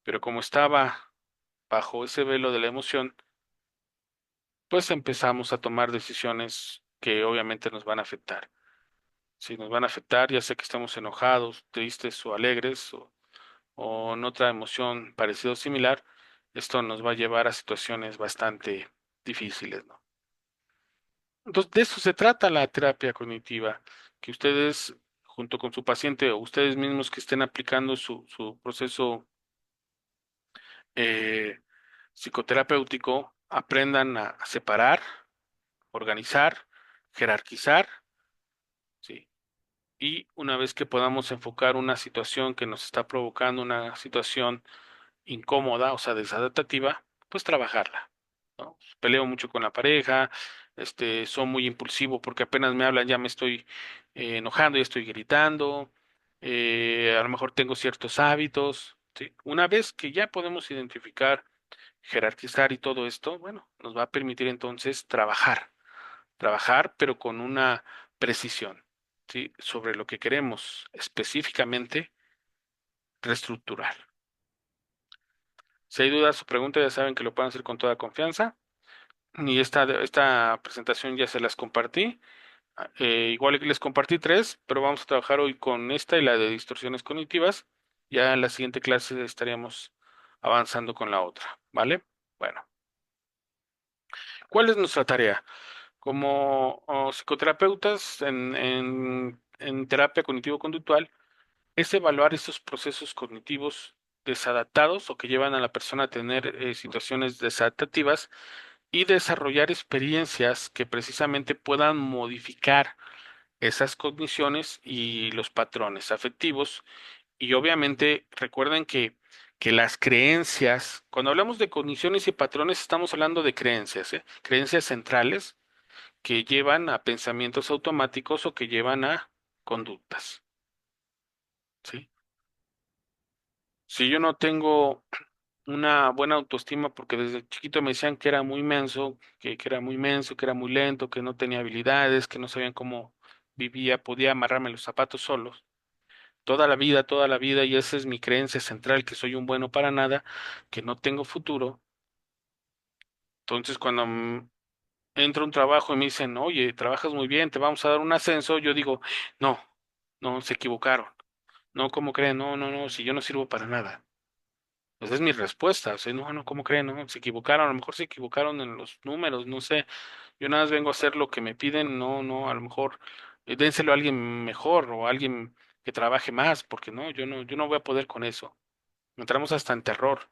Pero como estaba bajo ese velo de la emoción, pues empezamos a tomar decisiones que obviamente nos van a afectar. Si nos van a afectar, ya sea que estemos enojados, tristes o alegres o en otra emoción parecida o similar, esto nos va a llevar a situaciones bastante difíciles, ¿no? Entonces, de eso se trata la terapia cognitiva, que ustedes, junto con su paciente o ustedes mismos que estén aplicando su proceso eh, psicoterapéutico, aprendan a separar, organizar, jerarquizar, ¿sí? Y una vez que podamos enfocar una situación que nos está provocando una situación incómoda, o sea, desadaptativa, pues trabajarla, ¿no? Peleo mucho con la pareja, soy muy impulsivo porque apenas me hablan ya me estoy enojando, ya estoy gritando, a lo mejor tengo ciertos hábitos, ¿sí? Una vez que ya podemos identificar, jerarquizar y todo esto, bueno, nos va a permitir entonces trabajar, pero con una precisión, ¿sí? Sobre lo que queremos específicamente reestructurar. Si hay dudas o preguntas, ya saben que lo pueden hacer con toda confianza. Y esta presentación ya se las compartí. Igual que les compartí tres, pero vamos a trabajar hoy con esta y la de distorsiones cognitivas. Ya en la siguiente clase estaríamos avanzando con la otra, ¿vale? Bueno, ¿cuál es nuestra tarea? Como psicoterapeutas en terapia cognitivo-conductual, es evaluar esos procesos cognitivos desadaptados o que llevan a la persona a tener situaciones desadaptativas y desarrollar experiencias que precisamente puedan modificar esas cogniciones y los patrones afectivos. Y obviamente recuerden que las creencias, cuando hablamos de cogniciones y patrones, estamos hablando de creencias, ¿eh? Creencias centrales que llevan a pensamientos automáticos o que llevan a conductas, ¿sí? Si yo no tengo una buena autoestima porque desde chiquito me decían que era muy menso, que era muy menso, que era muy lento, que no tenía habilidades, que no sabían cómo vivía, podía amarrarme los zapatos solos. Toda la vida, y esa es mi creencia central, que soy un bueno para nada, que no tengo futuro. Entonces, cuando entro a un trabajo y me dicen, oye, trabajas muy bien, te vamos a dar un ascenso, yo digo, no, no, se equivocaron. No, ¿cómo creen? No, no, no, si yo no sirvo para nada. Esa es mi respuesta. O sea, no, no, ¿cómo creen? No, se equivocaron, a lo mejor se equivocaron en los números, no sé. Yo nada más vengo a hacer lo que me piden, no, no, a lo mejor dénselo a alguien mejor o a alguien que trabaje más, porque no, yo no voy a poder con eso. Entramos hasta en terror.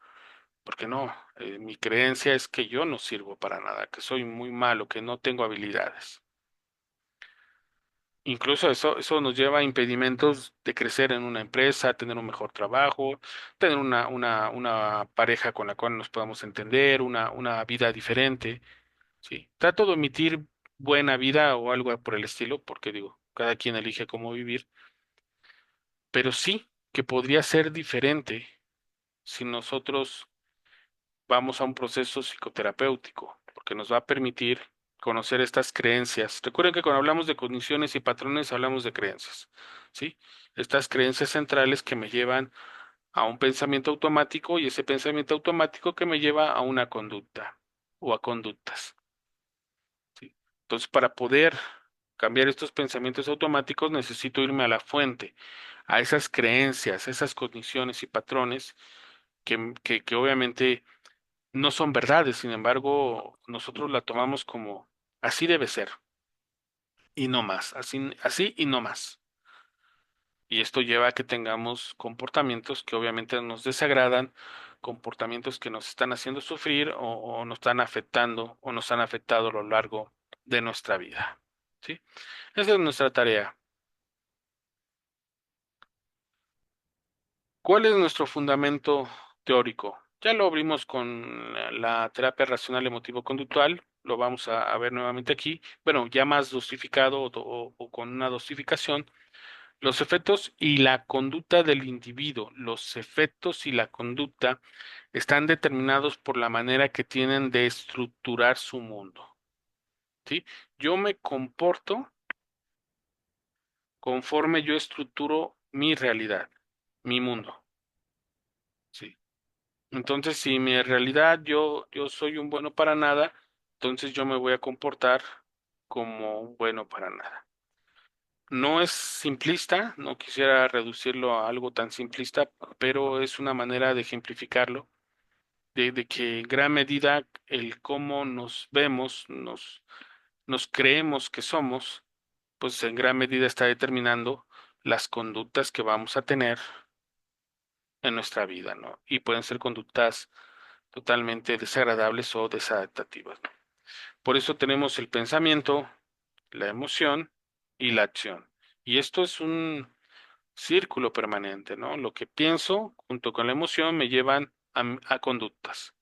porque no, mi creencia es que yo no sirvo para nada, que soy muy malo, que no tengo habilidades. Incluso eso nos lleva a impedimentos de crecer en una empresa, tener un mejor trabajo, tener una pareja con la cual nos podamos entender, una vida diferente, ¿sí? Trato de omitir buena vida o algo por el estilo, porque digo, cada quien elige cómo vivir, pero sí que podría ser diferente si nosotros vamos a un proceso psicoterapéutico, porque nos va a permitir conocer estas creencias. Recuerden que cuando hablamos de cogniciones y patrones, hablamos de creencias, ¿sí? Estas creencias centrales que me llevan a un pensamiento automático y ese pensamiento automático que me lleva a una conducta o a conductas, ¿sí? Entonces, para poder cambiar estos pensamientos automáticos, necesito irme a la fuente, a esas creencias, esas cogniciones y patrones que obviamente no son verdades, sin embargo, nosotros la tomamos como así debe ser y no más, así y no más. Y esto lleva a que tengamos comportamientos que obviamente nos desagradan, comportamientos que nos están haciendo sufrir o nos están afectando o nos han afectado a lo largo de nuestra vida. ¿Sí? Esa es nuestra tarea. ¿Cuál es nuestro fundamento teórico? Ya lo abrimos con la terapia racional emotivo-conductual, lo vamos a ver nuevamente aquí, bueno, ya más dosificado o con una dosificación, los efectos y la conducta del individuo. Los efectos y la conducta están determinados por la manera que tienen de estructurar su mundo, ¿sí? Yo me comporto conforme yo estructuro mi realidad, mi mundo, ¿sí? Entonces, si mi realidad yo soy un bueno para nada, entonces yo me voy a comportar como un bueno para nada. No es simplista, no quisiera reducirlo a algo tan simplista, pero es una manera de ejemplificarlo, de que en gran medida el cómo nos vemos, nos creemos que somos, pues en gran medida está determinando las conductas que vamos a tener en nuestra vida, ¿no? Y pueden ser conductas totalmente desagradables o desadaptativas, ¿no? Por eso tenemos el pensamiento, la emoción y la acción. Y esto es un círculo permanente, ¿no? Lo que pienso junto con la emoción me llevan a conductas.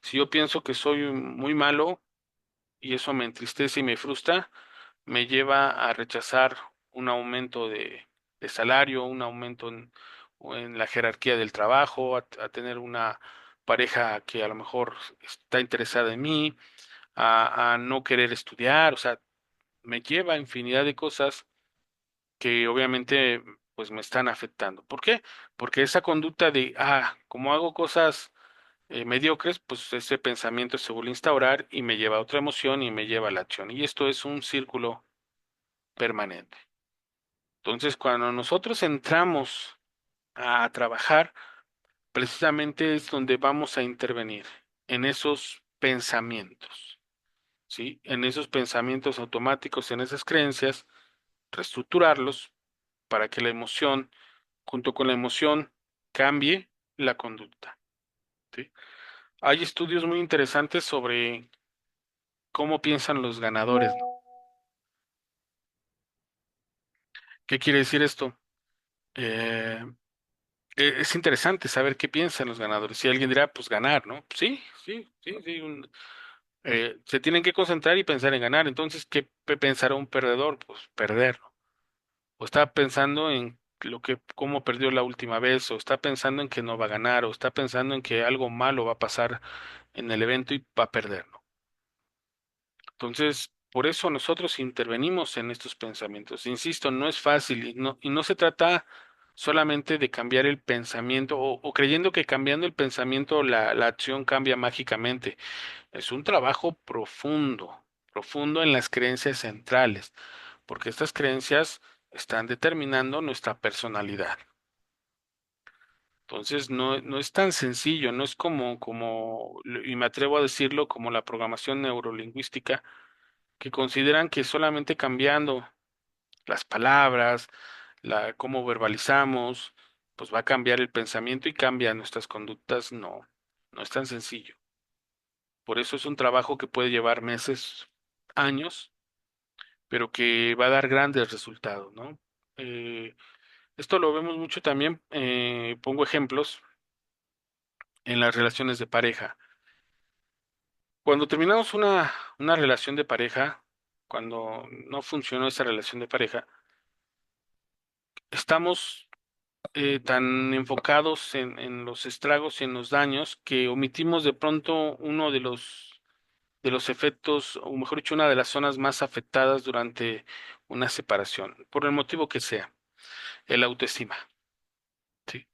Si yo pienso que soy muy malo y eso me entristece y me frustra, me lleva a rechazar un aumento de salario, un aumento o en la jerarquía del trabajo, a tener una pareja que a lo mejor está interesada en mí, a no querer estudiar, o sea, me lleva a infinidad de cosas que obviamente pues me están afectando. ¿Por qué? Porque esa conducta de, como hago cosas mediocres, pues ese pensamiento se vuelve a instaurar y me lleva a otra emoción y me lleva a la acción. Y esto es un círculo permanente. Entonces, cuando nosotros entramos a trabajar, precisamente es donde vamos a intervenir en esos pensamientos, ¿sí? En esos pensamientos automáticos, en esas creencias, reestructurarlos para que la emoción, junto con la emoción, cambie la conducta, ¿sí? Hay estudios muy interesantes sobre cómo piensan los ganadores, ¿no? ¿Qué quiere decir esto? Eh, es interesante saber qué piensan los ganadores. Si alguien dirá, pues ganar, ¿no? Sí, sí, sí, sí. Se tienen que concentrar y pensar en ganar. Entonces, ¿qué pensará un perdedor? Pues perder, ¿no? O está pensando en cómo perdió la última vez, o está pensando en que no va a ganar, o está pensando en que algo malo va a pasar en el evento y va a perder, ¿no? Entonces, por eso nosotros intervenimos en estos pensamientos. Insisto, no es fácil y no se trata solamente de cambiar el pensamiento o creyendo que cambiando el pensamiento la acción cambia mágicamente. Es un trabajo profundo, profundo en las creencias centrales, porque estas creencias están determinando nuestra personalidad. Entonces, no es tan sencillo, no es y me atrevo a decirlo, como la programación neurolingüística que consideran que solamente cambiando las palabras, cómo verbalizamos, pues va a cambiar el pensamiento y cambia nuestras conductas. No, no es tan sencillo. Por eso es un trabajo que puede llevar meses, años, pero que va a dar grandes resultados, ¿no? Eh, Esto lo vemos mucho también, pongo ejemplos en las relaciones de pareja. Cuando terminamos una relación de pareja, cuando no funcionó esa relación de pareja, estamos tan enfocados en los estragos y en los daños que omitimos de pronto uno de los efectos, o mejor dicho, una de las zonas más afectadas durante una separación, por el motivo que sea, el autoestima. ¿Sí?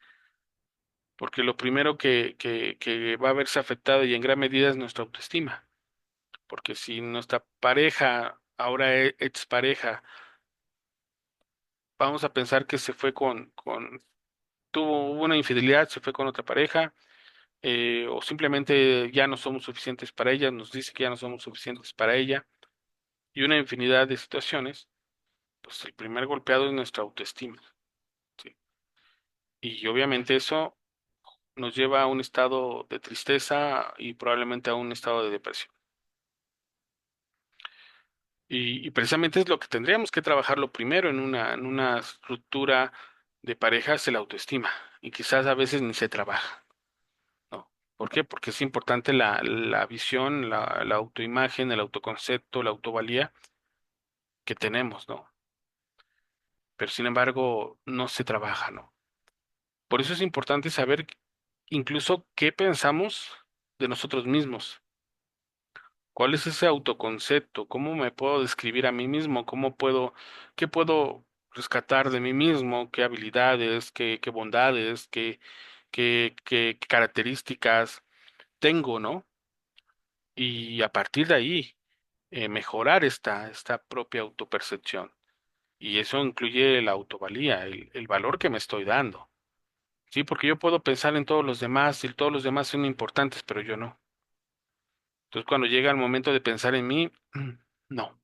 Porque lo primero que va a verse afectado y en gran medida es nuestra autoestima. Porque si nuestra pareja, ahora expareja, vamos a pensar que se fue hubo una infidelidad, se fue con otra pareja, o simplemente ya no somos suficientes para ella, nos dice que ya no somos suficientes para ella, y una infinidad de situaciones, pues el primer golpeado es nuestra autoestima, ¿sí? Y obviamente eso nos lleva a un estado de tristeza y probablemente a un estado de depresión. Y precisamente es lo que tendríamos que trabajarlo primero en una estructura de pareja, es el autoestima. Y quizás a veces ni se trabaja, ¿no? ¿Por qué? Porque es importante la visión, la autoimagen, el autoconcepto, la autovalía que tenemos, ¿no? Pero sin embargo, no se trabaja, ¿no? Por eso es importante saber incluso qué pensamos de nosotros mismos. ¿Cuál es ese autoconcepto? ¿Cómo me puedo describir a mí mismo? Qué puedo rescatar de mí mismo? ¿Qué habilidades, qué bondades, qué características tengo, ¿no? Y a partir de ahí, mejorar esta propia autopercepción. Y eso incluye la autovalía, el valor que me estoy dando. Sí, porque yo puedo pensar en todos los demás y todos los demás son importantes, pero yo no. Entonces, cuando llega el momento de pensar en mí, no.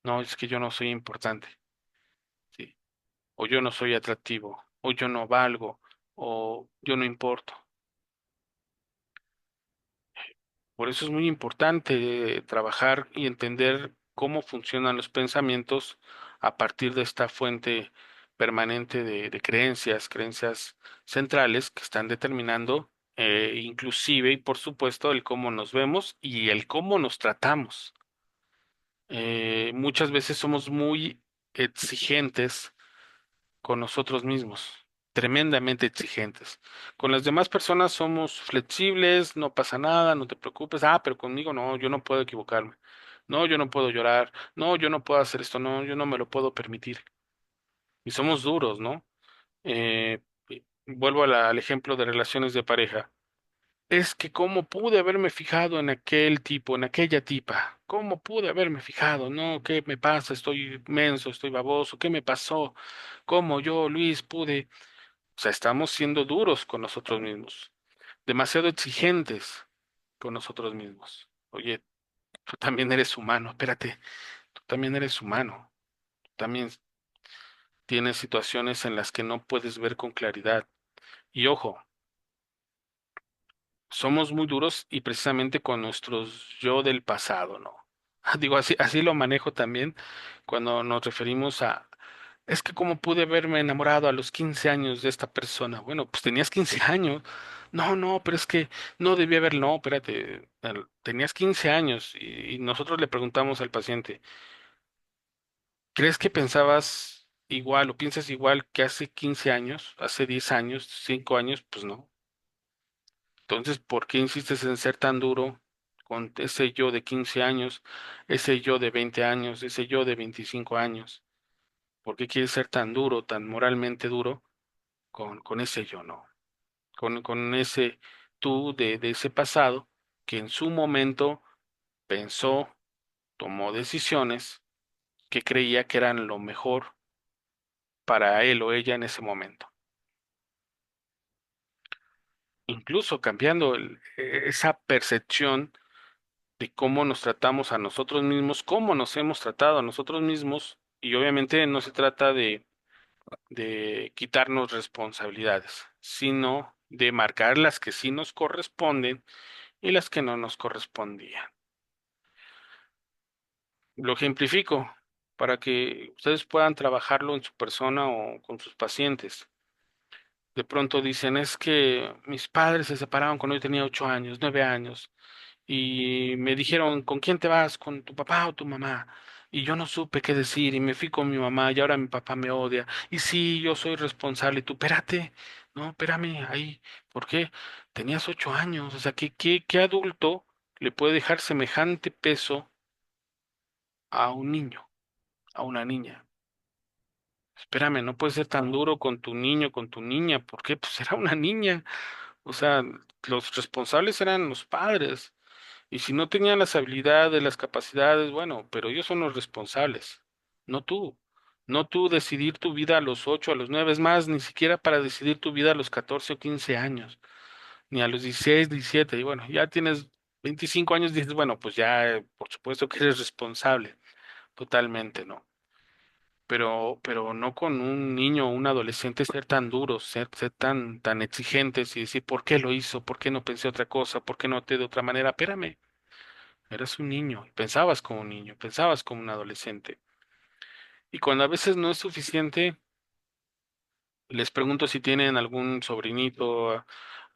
No, es que yo no soy importante, ¿sí? O yo no soy atractivo, o yo no valgo, o yo no importo. Por eso es muy importante trabajar y entender cómo funcionan los pensamientos a partir de esta fuente permanente de creencias, creencias centrales que están determinando inclusive y por supuesto el cómo nos vemos y el cómo nos tratamos. Muchas veces somos muy exigentes con nosotros mismos, tremendamente exigentes. Con las demás personas somos flexibles, no pasa nada, no te preocupes, pero conmigo no, yo no puedo equivocarme, no, yo no puedo llorar, no, yo no puedo hacer esto, no, yo no me lo puedo permitir. Y somos duros, ¿no? Vuelvo al ejemplo de relaciones de pareja. Es que cómo pude haberme fijado en aquel tipo, en aquella tipa. ¿Cómo pude haberme fijado? No, ¿qué me pasa? Estoy menso, estoy baboso. ¿Qué me pasó? ¿Cómo yo, Luis, pude? O sea, estamos siendo duros con nosotros mismos, demasiado exigentes con nosotros mismos. Oye, tú también eres humano, espérate, tú también eres humano, tú también tienes situaciones en las que no puedes ver con claridad. Y ojo, somos muy duros y precisamente con nuestros yo del pasado, ¿no? Digo, así lo manejo también cuando nos referimos a, es que cómo pude haberme enamorado a los 15 años de esta persona. Bueno, pues tenías 15 años. No, no, pero es que no debía haber, no, espérate, tenías 15 años y nosotros le preguntamos al paciente, ¿crees que pensabas igual o piensas igual que hace 15 años, hace 10 años, 5 años? Pues no. Entonces, ¿por qué insistes en ser tan duro con ese yo de 15 años, ese yo de 20 años, ese yo de 25 años? ¿Por qué quieres ser tan duro, tan moralmente duro con ese yo, no? Con ese tú de ese pasado que en su momento pensó, tomó decisiones que creía que eran lo mejor para él o ella en ese momento. Incluso cambiando esa percepción de cómo nos tratamos a nosotros mismos, cómo nos hemos tratado a nosotros mismos, y obviamente no se trata de quitarnos responsabilidades, sino de marcar las que sí nos corresponden y las que no nos correspondían. Lo ejemplifico para que ustedes puedan trabajarlo en su persona o con sus pacientes. De pronto dicen, es que mis padres se separaron cuando yo tenía 8 años, 9 años, y me dijeron, ¿con quién te vas? ¿Con tu papá o tu mamá? Y yo no supe qué decir y me fui con mi mamá y ahora mi papá me odia. Y sí, yo soy responsable. Y tú, espérate, no, espérame, ahí, ¿por qué? Tenías 8 años, o sea, ¿qué adulto le puede dejar semejante peso a un niño, a una niña? Espérame, no puedes ser tan duro con tu niño, con tu niña. ¿Por qué? Pues era una niña. O sea, los responsables eran los padres. Y si no tenían las habilidades, las capacidades, bueno, pero ellos son los responsables, no tú. No tú decidir tu vida a los 8, a los 9, es más, ni siquiera para decidir tu vida a los 14 o 15 años, ni a los 16, 17. Y bueno, ya tienes 25 años, dices, bueno, pues ya, por supuesto que eres responsable, totalmente, ¿no? Pero no con un niño o un adolescente ser tan duros, ser tan exigentes y decir, ¿por qué lo hizo? ¿Por qué no pensé otra cosa? ¿Por qué no te de otra manera? Espérame, eras un niño, pensabas como un niño, pensabas como un adolescente. Y cuando a veces no es suficiente, les pregunto si tienen algún sobrinito,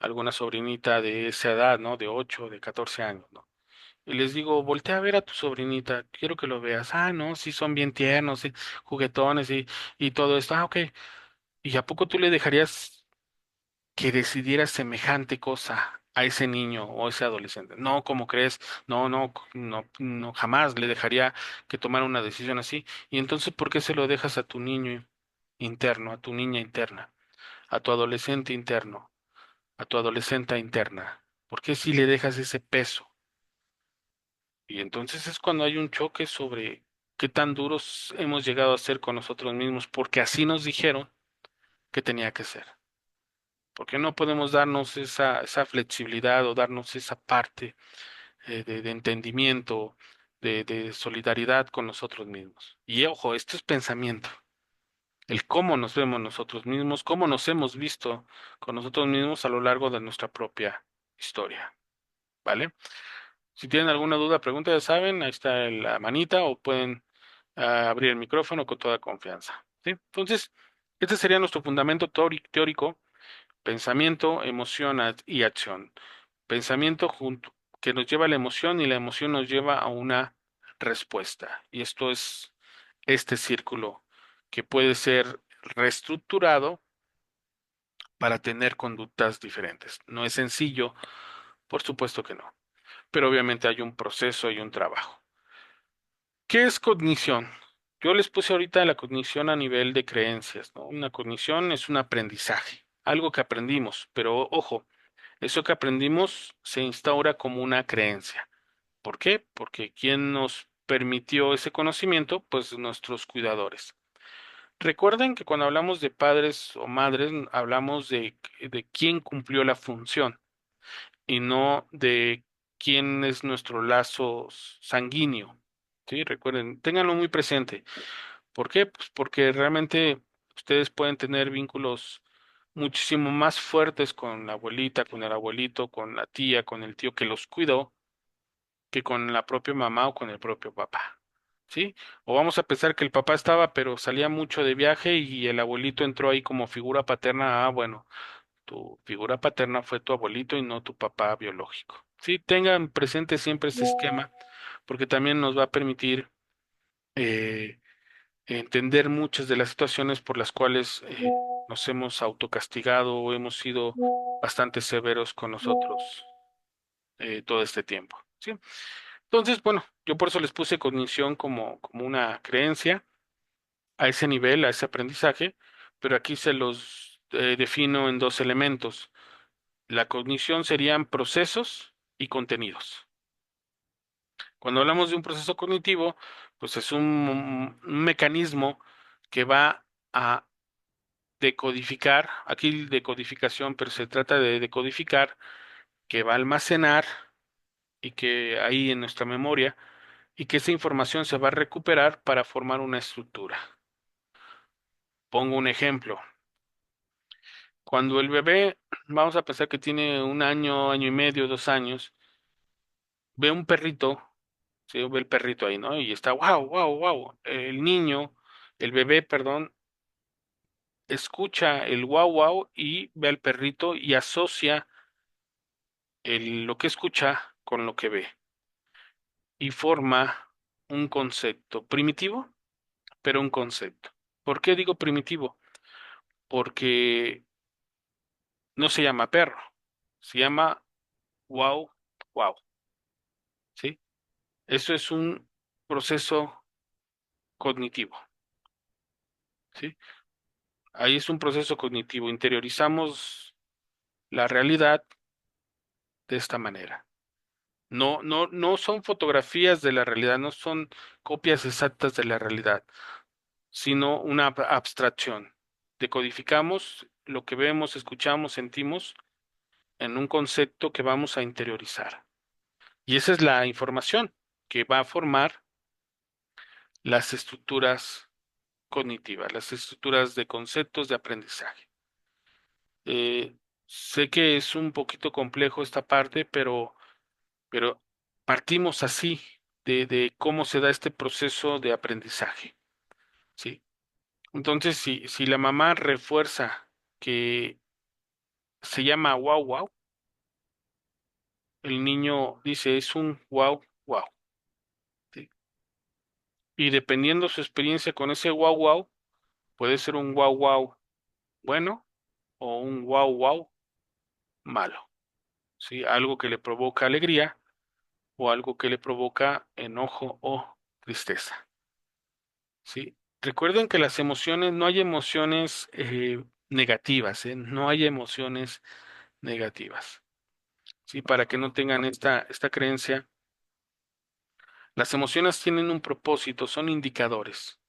alguna sobrinita de esa edad, ¿no? De 8, de 14 años, ¿no? Y les digo, voltea a ver a tu sobrinita, quiero que lo veas. Ah, no, sí son bien tiernos, sí, juguetones y todo esto. Ah, ok. ¿Y a poco tú le dejarías que decidiera semejante cosa a ese niño o ese adolescente? No, ¿cómo crees? No, no, no, no, jamás le dejaría que tomara una decisión así. Y entonces, ¿por qué se lo dejas a tu niño interno, a tu niña interna, a tu adolescente interno, a tu adolescente interna? ¿Por qué si le dejas ese peso? Y entonces es cuando hay un choque sobre qué tan duros hemos llegado a ser con nosotros mismos, porque así nos dijeron que tenía que ser. Porque no podemos darnos esa flexibilidad o darnos esa parte de entendimiento, de solidaridad con nosotros mismos. Y ojo, esto es pensamiento, el cómo nos vemos nosotros mismos, cómo nos hemos visto con nosotros mismos a lo largo de nuestra propia historia, ¿vale? Si tienen alguna duda, pregunta, ya saben, ahí está la manita o pueden abrir el micrófono con toda confianza, ¿sí? Entonces, este sería nuestro fundamento teórico: pensamiento, emoción y acción. Pensamiento junto, que nos lleva a la emoción y la emoción nos lleva a una respuesta. Y esto es este círculo que puede ser reestructurado para tener conductas diferentes. No es sencillo, por supuesto que no, pero obviamente hay un proceso y un trabajo. ¿Qué es cognición? Yo les puse ahorita la cognición a nivel de creencias, ¿no? Una cognición es un aprendizaje, algo que aprendimos, pero ojo, eso que aprendimos se instaura como una creencia. ¿Por qué? Porque ¿quién nos permitió ese conocimiento? Pues nuestros cuidadores. Recuerden que cuando hablamos de padres o madres, hablamos de quién cumplió la función y no de quién es nuestro lazo sanguíneo. ¿Sí? Recuerden, ténganlo muy presente. ¿Por qué? Pues porque realmente ustedes pueden tener vínculos muchísimo más fuertes con la abuelita, con el abuelito, con la tía, con el tío que los cuidó, que con la propia mamá o con el propio papá. ¿Sí? O vamos a pensar que el papá estaba, pero salía mucho de viaje y el abuelito entró ahí como figura paterna. Ah, bueno, tu figura paterna fue tu abuelito y no tu papá biológico. Sí, tengan presente siempre ese esquema, porque también nos va a permitir eh, entender muchas de las situaciones por las cuales nos hemos autocastigado o hemos sido bastante severos con nosotros todo este tiempo. ¿Sí? Entonces, bueno, yo por eso les puse cognición como una creencia a ese nivel, a ese aprendizaje, pero aquí se los defino en dos elementos. La cognición serían procesos y contenidos. Cuando hablamos de un proceso cognitivo, pues es un mecanismo que va a decodificar, aquí decodificación, pero se trata de decodificar, que va a almacenar y que ahí en nuestra memoria, y que esa información se va a recuperar para formar una estructura. Pongo un ejemplo. Cuando el bebé, vamos a pensar que tiene un año, año y medio, 2 años, ve un perrito, ¿sí? Ve el perrito ahí, ¿no? Y está, wow, wow, wow. El niño, el bebé, perdón, escucha el wow, wow y ve al perrito y asocia lo que escucha con lo que ve y forma un concepto primitivo, pero un concepto. ¿Por qué digo primitivo? Porque no se llama perro, se llama wow, wow, ¿sí? Eso es un proceso cognitivo, ¿sí? Ahí es un proceso cognitivo. Interiorizamos la realidad de esta manera. No, no, no son fotografías de la realidad, no son copias exactas de la realidad, sino una abstracción. Decodificamos lo que vemos, escuchamos, sentimos en un concepto que vamos a interiorizar. Y esa es la información que va a formar las estructuras cognitivas, las estructuras de conceptos de aprendizaje. Eh, Sé que es un poquito complejo esta parte, pero partimos así de cómo se da este proceso de aprendizaje, ¿sí? Entonces, si la mamá refuerza que se llama wow wow, el niño dice es un wow wow, ¿sí? Y dependiendo su experiencia con ese wow wow, puede ser un wow wow bueno o un wow wow malo, ¿sí? Algo que le provoca alegría o algo que le provoca enojo o tristeza, ¿sí? Recuerden que las emociones, no hay emociones negativas, ¿eh? No hay emociones negativas, ¿sí? Para que no tengan esta creencia, las emociones tienen un propósito, son indicadores,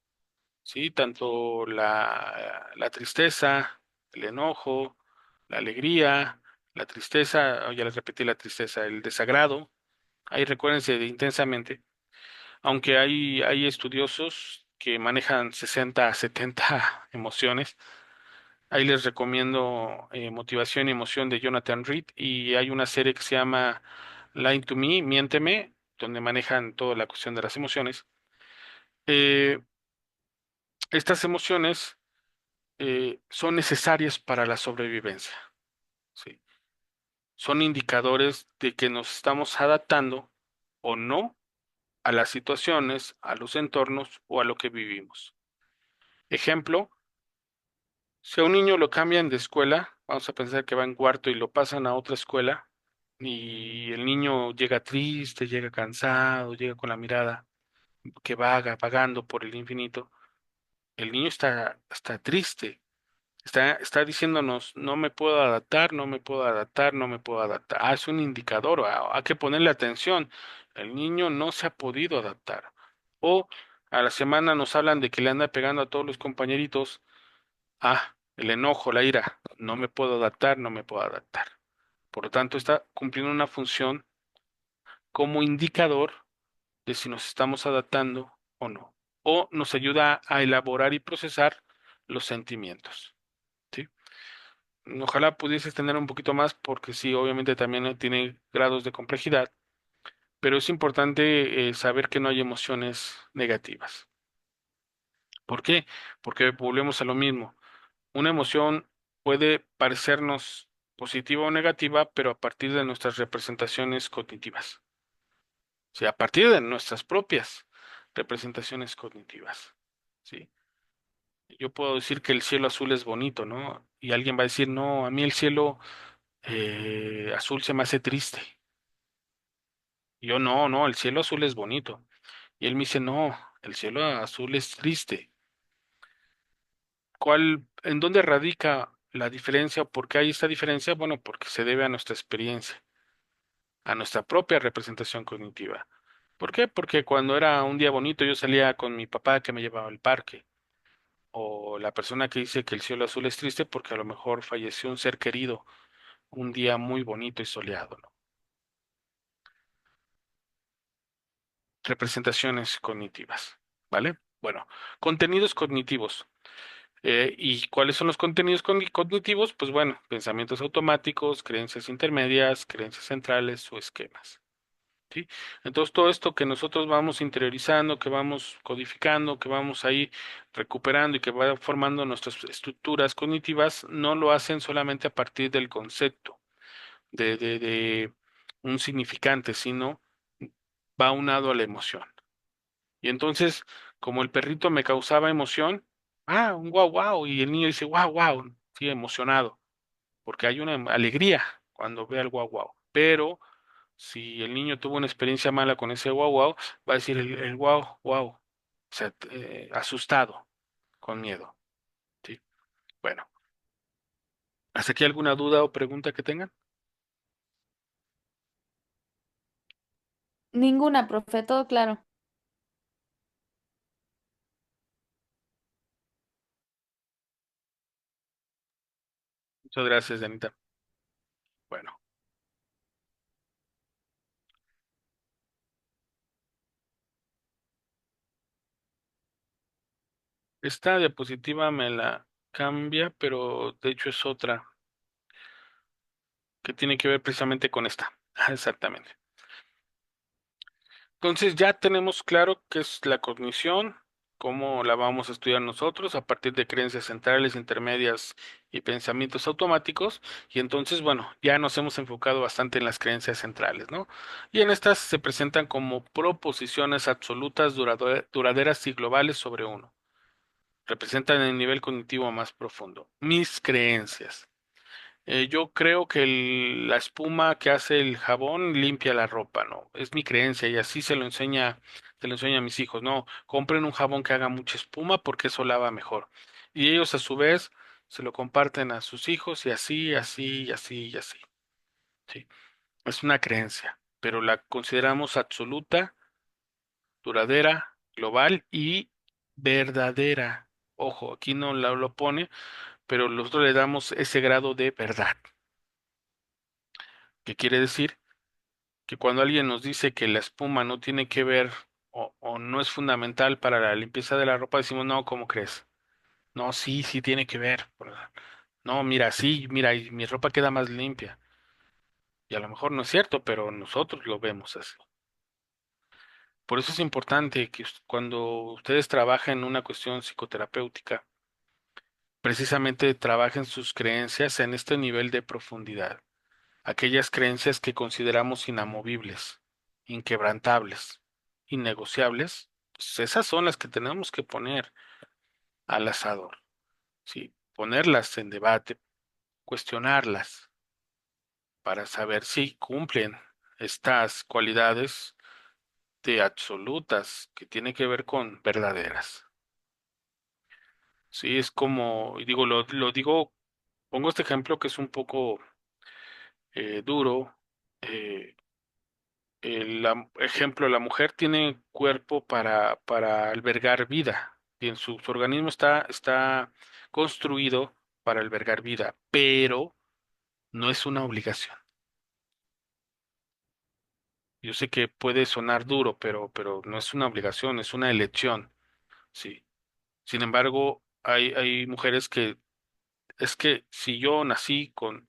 ¿sí? Tanto la tristeza, el enojo, la alegría, la tristeza, ya les repetí la tristeza, el desagrado, ahí recuérdense de intensamente, aunque hay estudiosos que manejan 60 a 70 emociones, ahí les recomiendo Motivación y Emoción de Jonathan Reed y hay una serie que se llama Lie to Me, Miénteme, donde manejan toda la cuestión de las emociones. Eh, Estas emociones son necesarias para la sobrevivencia, ¿sí? Son indicadores de que nos estamos adaptando o no a las situaciones, a los entornos o a lo que vivimos. Ejemplo, si a un niño lo cambian de escuela, vamos a pensar que va en cuarto y lo pasan a otra escuela y el niño llega triste, llega cansado, llega con la mirada que vaga, vagando por el infinito. El niño está triste. Está diciéndonos, no me puedo adaptar, no me puedo adaptar, no me puedo adaptar. Ah, es un indicador, hay que ponerle atención. El niño no se ha podido adaptar. O a la semana nos hablan de que le anda pegando a todos los compañeritos. Ah, el enojo, la ira, no me puedo adaptar, no me puedo adaptar. Por lo tanto, está cumpliendo una función como indicador de si nos estamos adaptando o no. O nos ayuda a elaborar y procesar los sentimientos. ¿Sí? Ojalá pudieses tener un poquito más porque sí, obviamente también tiene grados de complejidad, pero es importante saber que no hay emociones negativas. ¿Por qué? Porque volvemos a lo mismo. Una emoción puede parecernos positiva o negativa, pero a partir de nuestras representaciones cognitivas. Sí, a partir de nuestras propias representaciones cognitivas. Sí. Yo puedo decir que el cielo azul es bonito, ¿no? Y alguien va a decir, no, a mí el cielo azul se me hace triste. Y yo, no, no, el cielo azul es bonito. Y él me dice, no, el cielo azul es triste. En dónde radica la diferencia o por qué hay esta diferencia? Bueno, porque se debe a nuestra experiencia, a nuestra propia representación cognitiva. ¿Por qué? Porque cuando era un día bonito yo salía con mi papá que me llevaba al parque. O la persona que dice que el cielo azul es triste porque a lo mejor falleció un ser querido un día muy bonito y soleado, ¿no? Representaciones cognitivas, ¿vale? Bueno, contenidos cognitivos. ¿Y cuáles son los contenidos cognitivos? Pues bueno, pensamientos automáticos, creencias intermedias, creencias centrales o esquemas. ¿Sí? Entonces, todo esto que nosotros vamos interiorizando, que vamos codificando, que vamos ahí recuperando y que va formando nuestras estructuras cognitivas, no lo hacen solamente a partir del concepto de un significante, sino va aunado a la emoción. Y entonces, como el perrito me causaba emoción, un guau guau, y el niño dice guau guau, sí, emocionado, porque hay una alegría cuando ve al guau guau. Pero si el niño tuvo una experiencia mala con ese guau guau, va a decir el guau guau, o sea, asustado, con miedo. ¿Sí? Bueno, ¿hasta aquí alguna duda o pregunta que tengan? Ninguna, profe, todo claro. Muchas gracias, Danita. Bueno, esta diapositiva me la cambia, pero de hecho es otra que tiene que ver precisamente con esta. Exactamente. Entonces ya tenemos claro qué es la cognición, cómo la vamos a estudiar nosotros a partir de creencias centrales, intermedias y pensamientos automáticos. Y entonces, bueno, ya nos hemos enfocado bastante en las creencias centrales, ¿no? Y en estas se presentan como proposiciones absolutas, duraderas y globales sobre uno. Representan el nivel cognitivo más profundo. Mis creencias. Yo creo que la espuma que hace el jabón limpia la ropa, ¿no? Es mi creencia y así se lo enseña a mis hijos, ¿no? Compren un jabón que haga mucha espuma porque eso lava mejor. Y ellos a su vez se lo comparten a sus hijos y así, así, y así, y así. Sí, es una creencia, pero la consideramos absoluta, duradera, global y verdadera. Ojo, aquí no lo pone, pero nosotros le damos ese grado de verdad. ¿Qué quiere decir? Que cuando alguien nos dice que la espuma no tiene que ver o no es fundamental para la limpieza de la ropa, decimos, no, ¿cómo crees? No, sí, sí tiene que ver. No, mira, sí, mira, y mi ropa queda más limpia. Y a lo mejor no es cierto, pero nosotros lo vemos así. Por eso es importante que cuando ustedes trabajen en una cuestión psicoterapéutica, precisamente trabajen sus creencias en este nivel de profundidad. Aquellas creencias que consideramos inamovibles, inquebrantables, innegociables, pues esas son las que tenemos que poner al asador, ¿sí? Ponerlas en debate, cuestionarlas para saber si cumplen estas cualidades de absolutas que tienen que ver con verdaderas. Sí, es como, y digo, lo digo, pongo este ejemplo que es un poco duro. eh, Ejemplo, la mujer tiene cuerpo para albergar vida, y en su organismo está construido para albergar vida, pero no es una obligación. Yo sé que puede sonar duro, pero no es una obligación, es una elección, sí. Sin embargo, hay mujeres que es que si yo nací con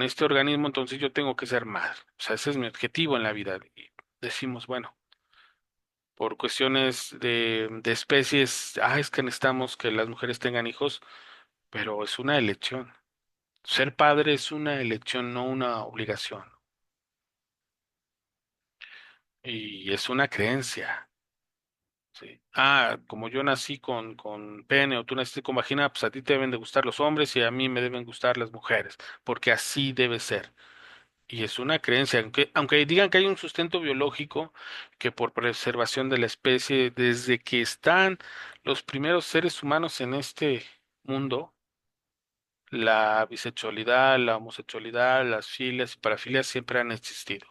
este organismo, entonces yo tengo que ser madre. O sea, ese es mi objetivo en la vida. Y decimos, bueno. Por cuestiones de especies, es que necesitamos que las mujeres tengan hijos, pero es una elección. Ser padre es una elección, no una obligación. Y es una creencia. Sí. Como yo nací con pene o tú naciste con vagina, pues a ti te deben de gustar los hombres y a mí me deben gustar las mujeres, porque así debe ser. Y es una creencia, aunque digan que hay un sustento biológico, que por preservación de la especie, desde que están los primeros seres humanos en este mundo, la bisexualidad, la homosexualidad, las filias y parafilias siempre han existido.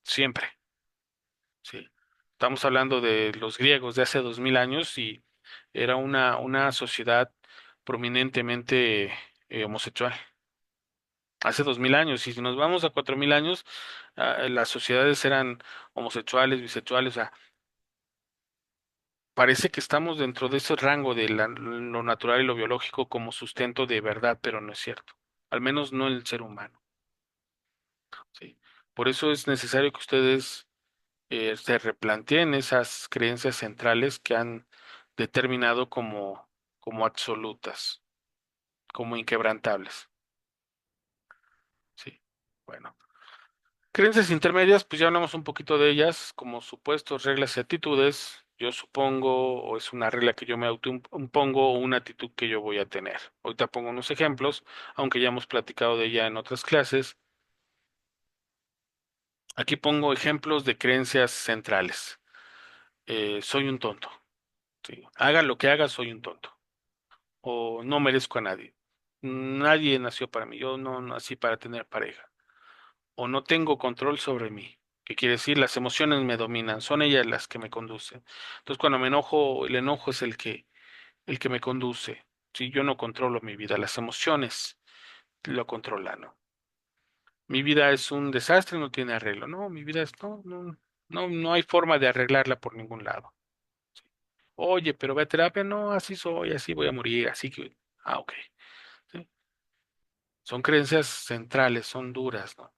Siempre, sí. Estamos hablando de los griegos de hace 2000 años y era una sociedad prominentemente homosexual. Hace 2000 años, y si nos vamos a 4000 años, las sociedades eran homosexuales, bisexuales, o sea, parece que estamos dentro de ese rango de lo natural y lo biológico como sustento de verdad, pero no es cierto. Al menos no el ser humano. ¿Sí? Por eso es necesario que ustedes se replanteen esas creencias centrales que han determinado como absolutas, como inquebrantables. Sí. Bueno. Creencias intermedias, pues ya hablamos un poquito de ellas, como supuestos, reglas y actitudes. Yo supongo, o es una regla que yo me autoimpongo, o una actitud que yo voy a tener. Ahorita pongo unos ejemplos, aunque ya hemos platicado de ella en otras clases. Aquí pongo ejemplos de creencias centrales. Soy un tonto. Sí. Haga lo que haga, soy un tonto. O no merezco a nadie. Nadie nació para mí. Yo no nací para tener pareja. O no tengo control sobre mí. ¿Qué quiere decir? Las emociones me dominan, son ellas las que me conducen. Entonces, cuando me enojo, el enojo es el que me conduce. Si yo no controlo mi vida, las emociones lo controlan, ¿no? Mi vida es un desastre, no tiene arreglo. No, mi vida es, no hay forma de arreglarla por ningún lado. Oye, pero ve a terapia, no, así soy, así voy a morir, así que, ok. Sí. Son creencias centrales, son duras, ¿no?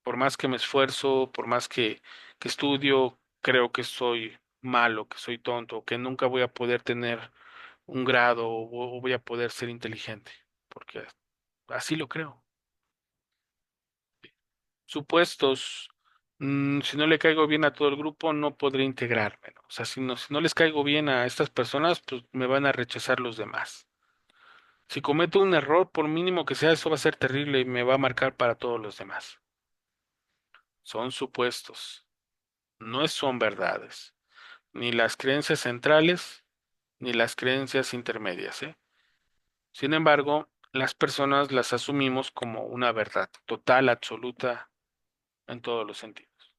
Por más que me esfuerzo, por más que estudio, creo que soy malo, que soy tonto, que nunca voy a poder tener un grado o voy a poder ser inteligente, porque así lo creo. Supuestos, si no le caigo bien a todo el grupo, no podré integrarme, ¿no? O sea, si no les caigo bien a estas personas, pues me van a rechazar los demás. Si cometo un error, por mínimo que sea, eso va a ser terrible y me va a marcar para todos los demás. Son supuestos, no son verdades. Ni las creencias centrales, ni las creencias intermedias, ¿eh? Sin embargo, las personas las asumimos como una verdad total, absoluta, en todos los sentidos.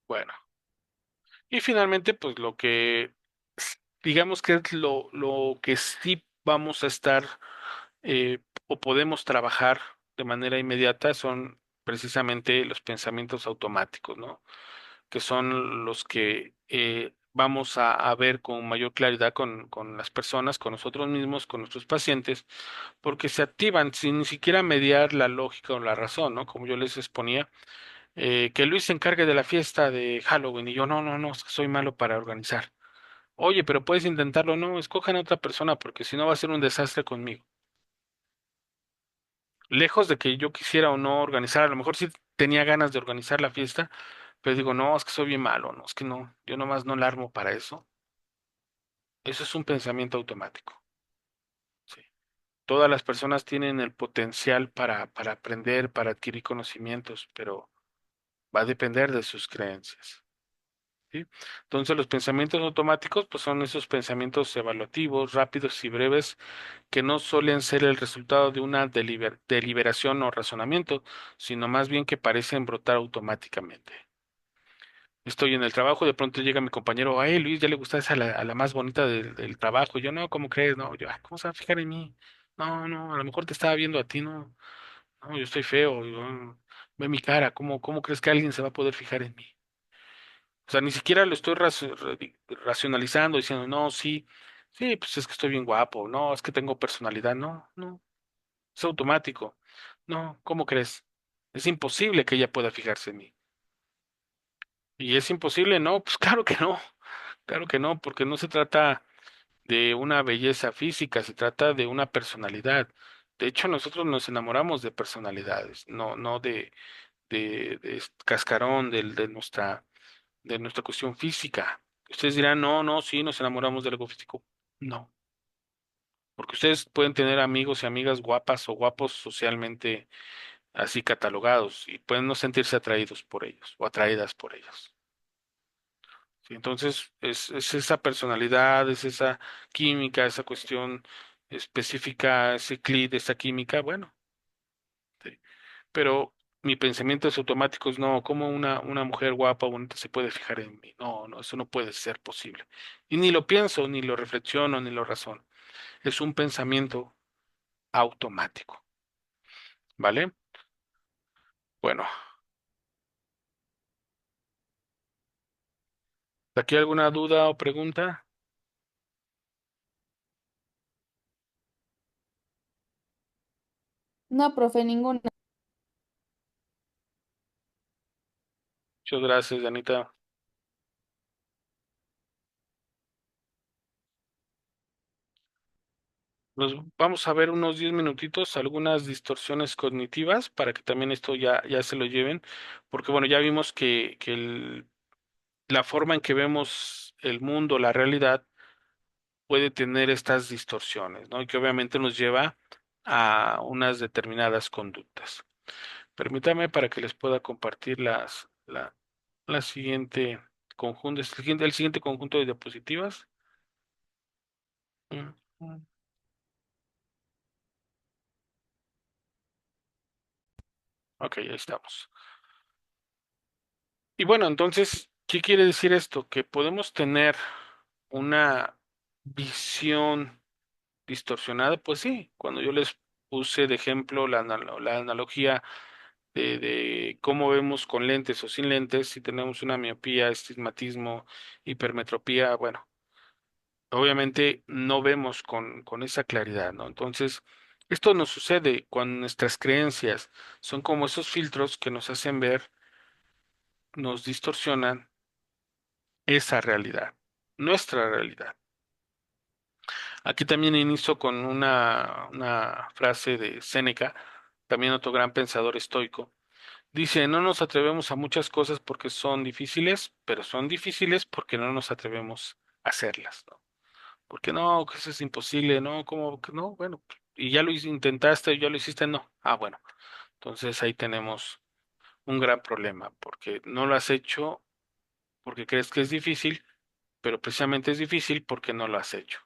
Bueno, y finalmente, pues digamos que es lo que sí vamos a estar o podemos trabajar de manera inmediata son precisamente los pensamientos automáticos, ¿no? Que son los que vamos a ver con mayor claridad con las personas, con nosotros mismos, con nuestros pacientes, porque se activan sin ni siquiera mediar la lógica o la razón, ¿no? Como yo les exponía, que Luis se encargue de la fiesta de Halloween y yo, no, es que soy malo para organizar. Oye, pero puedes intentarlo, no, escojan a otra persona porque si no va a ser un desastre conmigo. Lejos de que yo quisiera o no organizar, a lo mejor sí tenía ganas de organizar la fiesta, pero digo, no, es que soy bien malo, no, es que no, yo nomás no la armo para eso. Eso es un pensamiento automático. Sí. Todas las personas tienen el potencial para aprender, para adquirir conocimientos, pero va a depender de sus creencias. ¿Sí? Entonces, los pensamientos automáticos, pues son esos pensamientos evaluativos, rápidos y breves, que no suelen ser el resultado de una deliberación o razonamiento, sino más bien que parecen brotar automáticamente. Estoy en el trabajo, de pronto llega mi compañero, ay Luis, ya le gusta esa a la más bonita del trabajo. Y yo, no, ¿cómo crees? No, yo, "Ay, ¿cómo se va a fijar en mí? No, a lo mejor te estaba viendo a ti, no, yo estoy feo, ve mi cara, ¿cómo crees que alguien se va a poder fijar en mí? O sea, ni siquiera lo estoy racionalizando, diciendo, no, sí, pues es que estoy bien guapo, no, es que tengo personalidad, no, es automático. No, ¿cómo crees? Es imposible que ella pueda fijarse en mí. Y es imposible, no, pues claro que no, porque no se trata de una belleza física, se trata de una personalidad. De hecho, nosotros nos enamoramos de personalidades, no de cascarón, de nuestra cuestión física. Ustedes dirán, no, sí, nos enamoramos del ego físico. No, porque ustedes pueden tener amigos y amigas guapas o guapos socialmente así catalogados y pueden no sentirse atraídos por ellos o atraídas por ellos. Sí, entonces, es esa personalidad, es esa química, esa cuestión específica, ese clic de esa química, bueno, sí. Pero mi pensamiento es automático, es no, ¿cómo una mujer guapa o bonita se puede fijar en mí? No, eso no puede ser posible. Y ni lo pienso, ni lo reflexiono, ni lo razono. Es un pensamiento automático, ¿vale? Bueno, ¿aquí alguna duda o pregunta? No, profe, ninguna. Muchas gracias, Anita. Nos vamos a ver unos 10 minutitos, algunas distorsiones cognitivas para que también esto ya se lo lleven, porque bueno, ya vimos que la forma en que vemos el mundo, la realidad, puede tener estas distorsiones, ¿no? Y que obviamente nos lleva a unas determinadas conductas. Permítame para que les pueda compartir la siguiente conjunto, el siguiente conjunto de diapositivas. Mm, mm. Ok, ahí estamos. Y bueno, entonces, ¿qué quiere decir esto? Que podemos tener una visión distorsionada. Pues sí, cuando yo les puse de ejemplo la analogía de cómo vemos con lentes o sin lentes, si tenemos una miopía, estigmatismo, hipermetropía, bueno, obviamente no vemos con esa claridad, ¿no? Entonces, esto nos sucede cuando nuestras creencias son como esos filtros que nos hacen ver, nos distorsionan esa realidad, nuestra realidad. Aquí también inicio con una frase de Séneca, también otro gran pensador estoico. Dice, no nos atrevemos a muchas cosas porque son difíciles, pero son difíciles porque no nos atrevemos a hacerlas, ¿no? Porque no, que eso es imposible, ¿no? ¿Cómo que no? Bueno, y ya intentaste, ya lo hiciste, no. Ah, bueno, entonces ahí tenemos un gran problema, porque no lo has hecho porque crees que es difícil, pero precisamente es difícil porque no lo has hecho.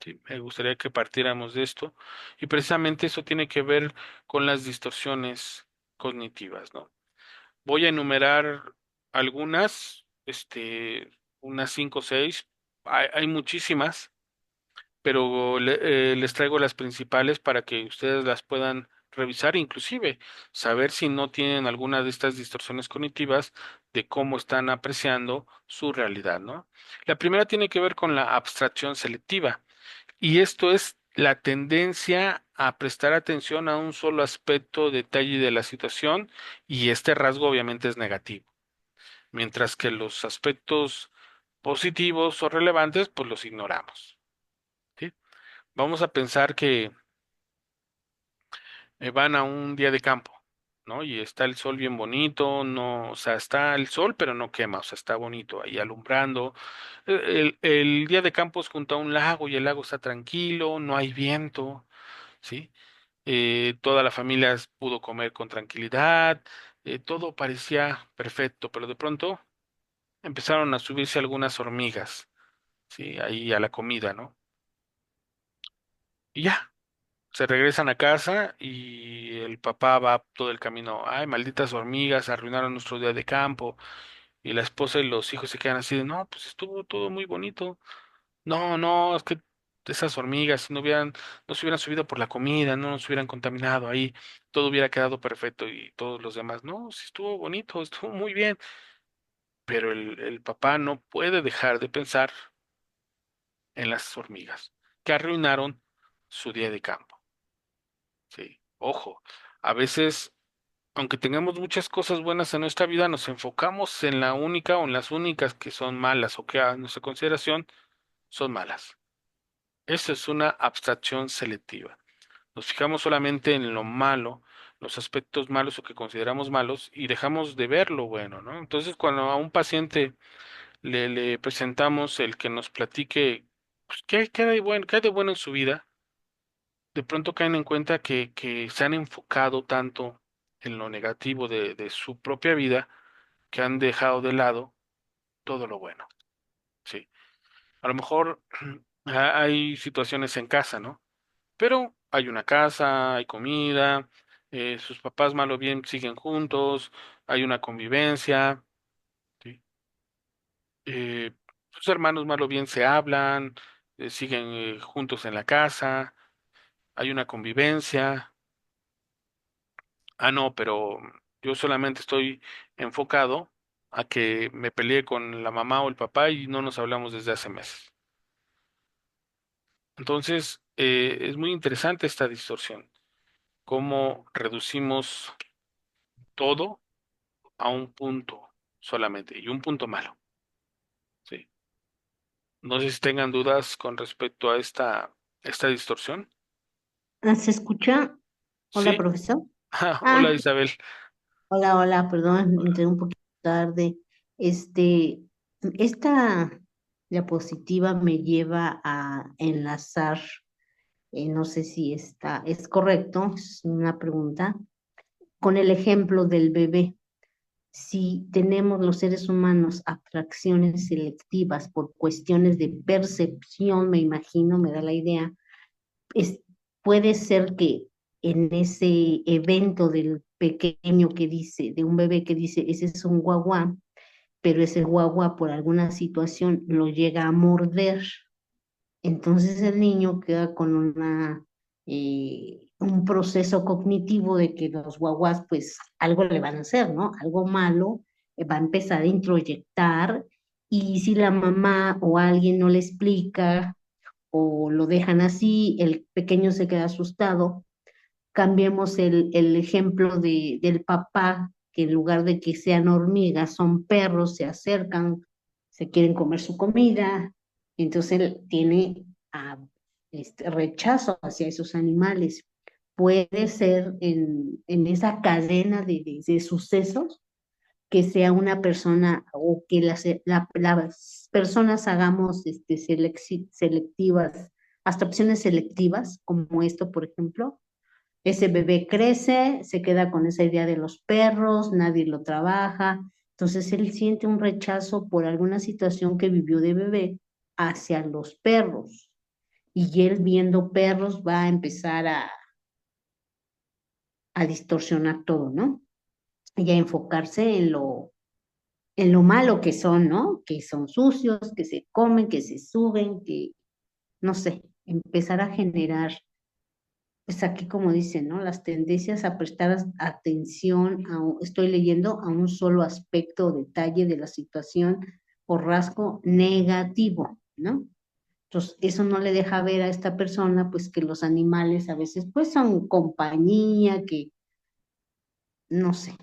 Sí, me gustaría que partiéramos de esto, y precisamente eso tiene que ver con las distorsiones cognitivas, ¿no? Voy a enumerar algunas, unas cinco o seis. Hay muchísimas, pero les traigo las principales para que ustedes las puedan revisar, inclusive saber si no tienen alguna de estas distorsiones cognitivas de cómo están apreciando su realidad, ¿no? La primera tiene que ver con la abstracción selectiva, y esto es la tendencia a prestar atención a un solo aspecto, detalle de la situación, y este rasgo obviamente es negativo, mientras que los aspectos positivos o relevantes, pues los ignoramos, ¿sí? Vamos a pensar que van a un día de campo, ¿no? Y está el sol bien bonito, no, o sea, está el sol, pero no quema, o sea, está bonito ahí alumbrando. El día de campo es junto a un lago y el lago está tranquilo, no hay viento, ¿sí? Toda la familia pudo comer con tranquilidad, todo parecía perfecto, pero de pronto empezaron a subirse algunas hormigas, ¿sí? Ahí a la comida, ¿no? Y ya, se regresan a casa y el papá va todo el camino, ay, malditas hormigas, arruinaron nuestro día de campo. Y la esposa y los hijos se quedan así de, no, pues estuvo todo muy bonito. No, no, es que esas hormigas, si no se hubieran subido por la comida, no nos hubieran contaminado ahí, todo hubiera quedado perfecto. Y todos los demás, no, sí estuvo bonito, estuvo muy bien. Pero el papá no puede dejar de pensar en las hormigas que arruinaron su día de campo. Sí, ojo, a veces, aunque tengamos muchas cosas buenas en nuestra vida, nos enfocamos en la única o en las únicas que son malas o que a nuestra consideración son malas. Eso es una abstracción selectiva. Nos fijamos solamente en lo malo, los aspectos malos o que consideramos malos, y dejamos de ver lo bueno, ¿no? Entonces, cuando a un paciente le presentamos el que nos platique, pues, qué hay de bueno en su vida, de pronto caen en cuenta que se han enfocado tanto en lo negativo de su propia vida que han dejado de lado todo lo bueno. Sí. A lo mejor hay situaciones en casa, ¿no? Pero hay una casa, hay comida, sus papás mal o bien siguen juntos, hay una convivencia, ¿sí? Eh, sus hermanos mal o bien se hablan, siguen juntos en la casa, hay una convivencia. Ah, no, pero Yo solamente estoy enfocado a que me peleé con la mamá o el papá y no nos hablamos desde hace meses. Entonces, es muy interesante esta distorsión, cómo reducimos todo a un punto solamente y un punto malo. Sí. No sé si tengan dudas con respecto a esta distorsión. ¿Se escucha? Hola, Sí. profesor. Hola Ah, Isabel. hola, perdón, Hola. entré un poquito tarde. Este, esta diapositiva me lleva a enlazar, no sé si es correcto, es una pregunta, con el ejemplo del bebé. Si tenemos los seres humanos atracciones selectivas por cuestiones de percepción, me imagino, me da la idea, es, puede ser que en ese evento del pequeño que dice, de un bebé que dice, ese es un guagua, pero ese guagua por alguna situación lo llega a morder. Entonces el niño queda con un proceso cognitivo de que los guaguas pues algo le van a hacer, ¿no? Algo malo, va a empezar a introyectar y si la mamá o alguien no le explica o lo dejan así, el pequeño se queda asustado. Cambiemos el ejemplo del papá, que en lugar de que sean hormigas, son perros, se acercan, se quieren comer su comida, entonces él tiene rechazo hacia esos animales. Puede ser en esa cadena de sucesos que sea una persona o que las personas hagamos selectivas, hasta opciones selectivas, como esto, por ejemplo. Ese bebé crece, se queda con esa idea de los perros, nadie lo trabaja, entonces él siente un rechazo por alguna situación que vivió de bebé hacia los perros. Y él viendo perros va a empezar a distorsionar todo, ¿no? Y a enfocarse en lo malo que son, ¿no? Que son sucios, que se comen, que se suben, que, no sé, empezar a generar, pues aquí como dicen, ¿no? Las tendencias a prestar atención, estoy leyendo, a un solo aspecto o detalle de la situación o rasgo negativo, ¿no? Entonces, eso no le deja ver a esta persona, pues, que los animales a veces, pues, son compañía, que, no sé,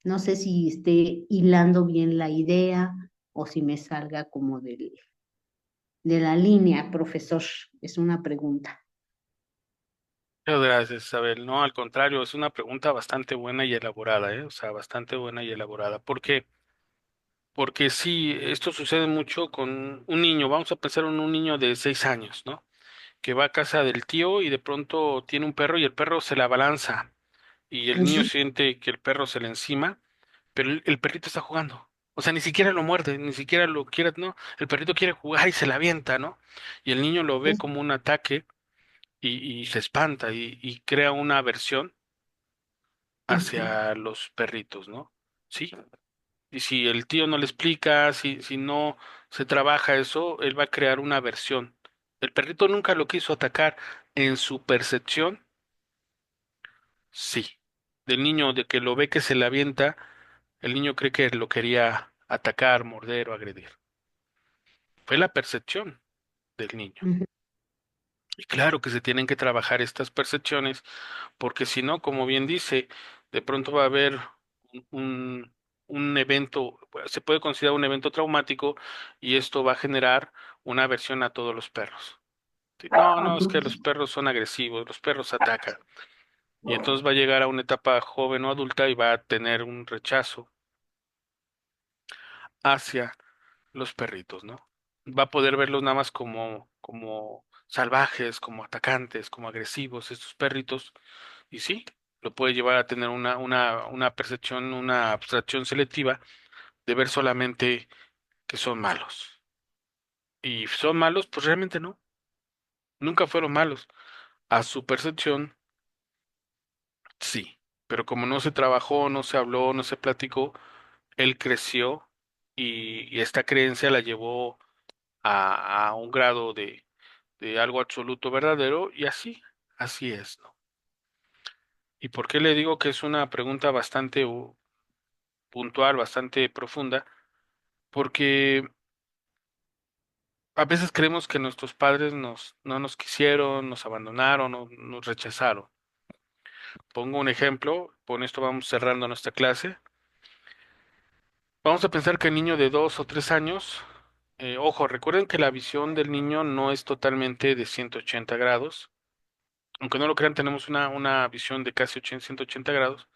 no sé si esté hilando bien la idea o si me salga como de la línea, profesor. Es una pregunta. Muchas gracias, Isabel. No, al contrario, es una pregunta bastante buena y elaborada, ¿eh? O sea, bastante buena y elaborada. ¿Por qué? Porque sí, esto sucede mucho con un niño. Vamos a pensar en un niño de 6 años, ¿no? Que va a casa del tío y de pronto tiene un perro y el perro se la abalanza y el niño Ujú, siente que el perro se le encima, pero el perrito está jugando. O sea, ni siquiera lo muerde, ni siquiera lo quiere, ¿no? El perrito quiere jugar y se la avienta, ¿no? Y el niño lo ve sí, como un ataque y se espanta y crea una aversión ujú, hacia los perritos, ¿no? Sí. Y si el tío no le explica, si no se trabaja eso, él va a crear una aversión. El perrito nunca lo quiso atacar. En su percepción, sí. Del niño, de que lo ve que se le avienta, el niño cree que lo quería atacar, morder o agredir. Fue la percepción del niño. ujú, Y claro que se tienen que trabajar estas percepciones, porque si no, como bien dice, de pronto va a haber un, un un evento, pues, se puede considerar un evento traumático y esto va a generar una aversión a todos los perros. Sí, no, no, es que ujú, los perros son agresivos, los perros atacan. Y entonces va a llegar a una etapa joven o adulta y va a tener un rechazo hacia los perritos, ¿no? Va a poder verlos nada más como salvajes, como atacantes, como agresivos, estos perritos. Y sí, lo puede llevar a tener una percepción, una abstracción selectiva de ver solamente que son malos. Y son malos, pues realmente no, nunca fueron malos. A su percepción, sí. Pero como no se trabajó, no se habló, no se platicó, él creció y esta creencia la llevó a un grado de algo absoluto verdadero y así es, ¿no? ¿Y por qué le digo que es una pregunta bastante puntual, bastante profunda, porque a veces creemos que nuestros padres no nos quisieron, nos abandonaron o nos rechazaron. Pongo un ejemplo, con esto vamos cerrando nuestra clase. Vamos a pensar que el niño de 2 o 3 años, ojo, recuerden que la visión del niño no es totalmente de 180 grados. Aunque no lo crean, tenemos una visión de casi 180 grados,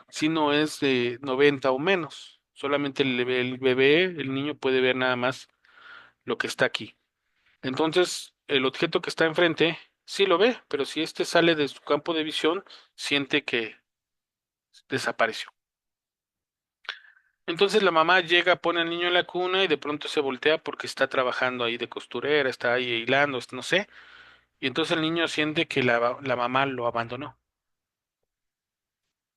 sino es de 90 o menos. Solamente el bebé, el niño puede ver nada más lo que está aquí. Entonces, el objeto que está enfrente sí lo ve, pero si este sale de su campo de visión, siente que desapareció. Entonces la mamá llega, pone al niño en la cuna y de pronto se voltea porque está trabajando ahí de costurera, está ahí hilando, no sé. Y entonces el niño siente que la mamá lo abandonó.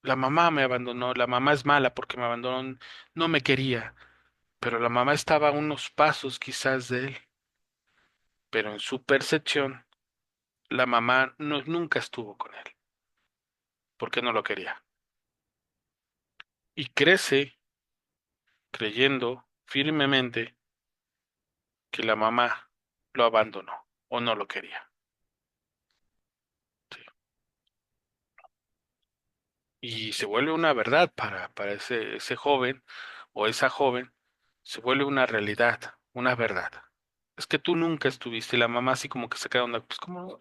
La mamá me abandonó, la mamá es mala porque me abandonó, no me quería, pero la mamá estaba a unos pasos quizás de él, pero en su percepción, la mamá nunca estuvo con él, porque no lo quería. Y crece creyendo firmemente que la mamá lo abandonó o no lo quería. Sí. Y se vuelve una verdad para ese joven o esa joven, se vuelve una realidad, una verdad. Es que tú nunca estuviste, y la mamá así como que se queda onda, pues cómo no?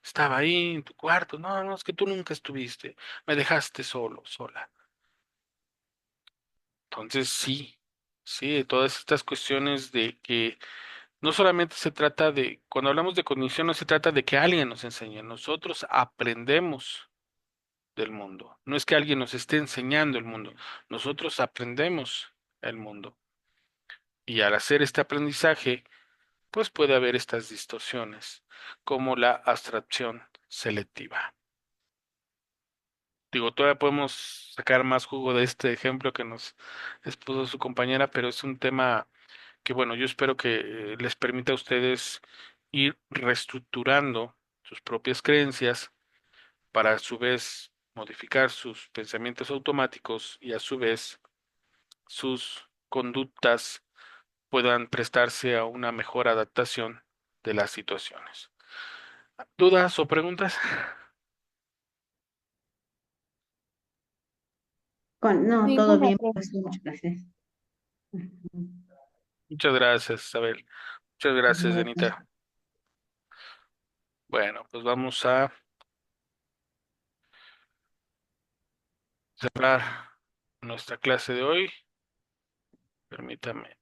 Estaba ahí en tu cuarto, no, no, es que tú nunca estuviste, me dejaste solo, sola. Entonces sí, sí, todas estas cuestiones de que no solamente se trata de, cuando hablamos de cognición, no se trata de que alguien nos enseñe, nosotros aprendemos del mundo. No es que alguien nos esté enseñando el mundo, nosotros aprendemos el mundo. Y al hacer este aprendizaje, pues puede haber estas distorsiones, como la abstracción selectiva. Digo, todavía podemos sacar más jugo de este ejemplo que nos expuso su compañera, pero es un tema que, bueno, yo espero que les permita a ustedes ir reestructurando sus propias creencias para a su vez modificar sus pensamientos automáticos y a su vez sus conductas puedan prestarse a una mejor adaptación de las situaciones. ¿Dudas o preguntas? No, todo Ninguna, bien, profe. pues muchas gracias. Ujú. Muchas gracias, Isabel. Muchas gracias, Gracias. Denita. Bueno, pues vamos a cerrar nuestra clase de hoy. Permítame.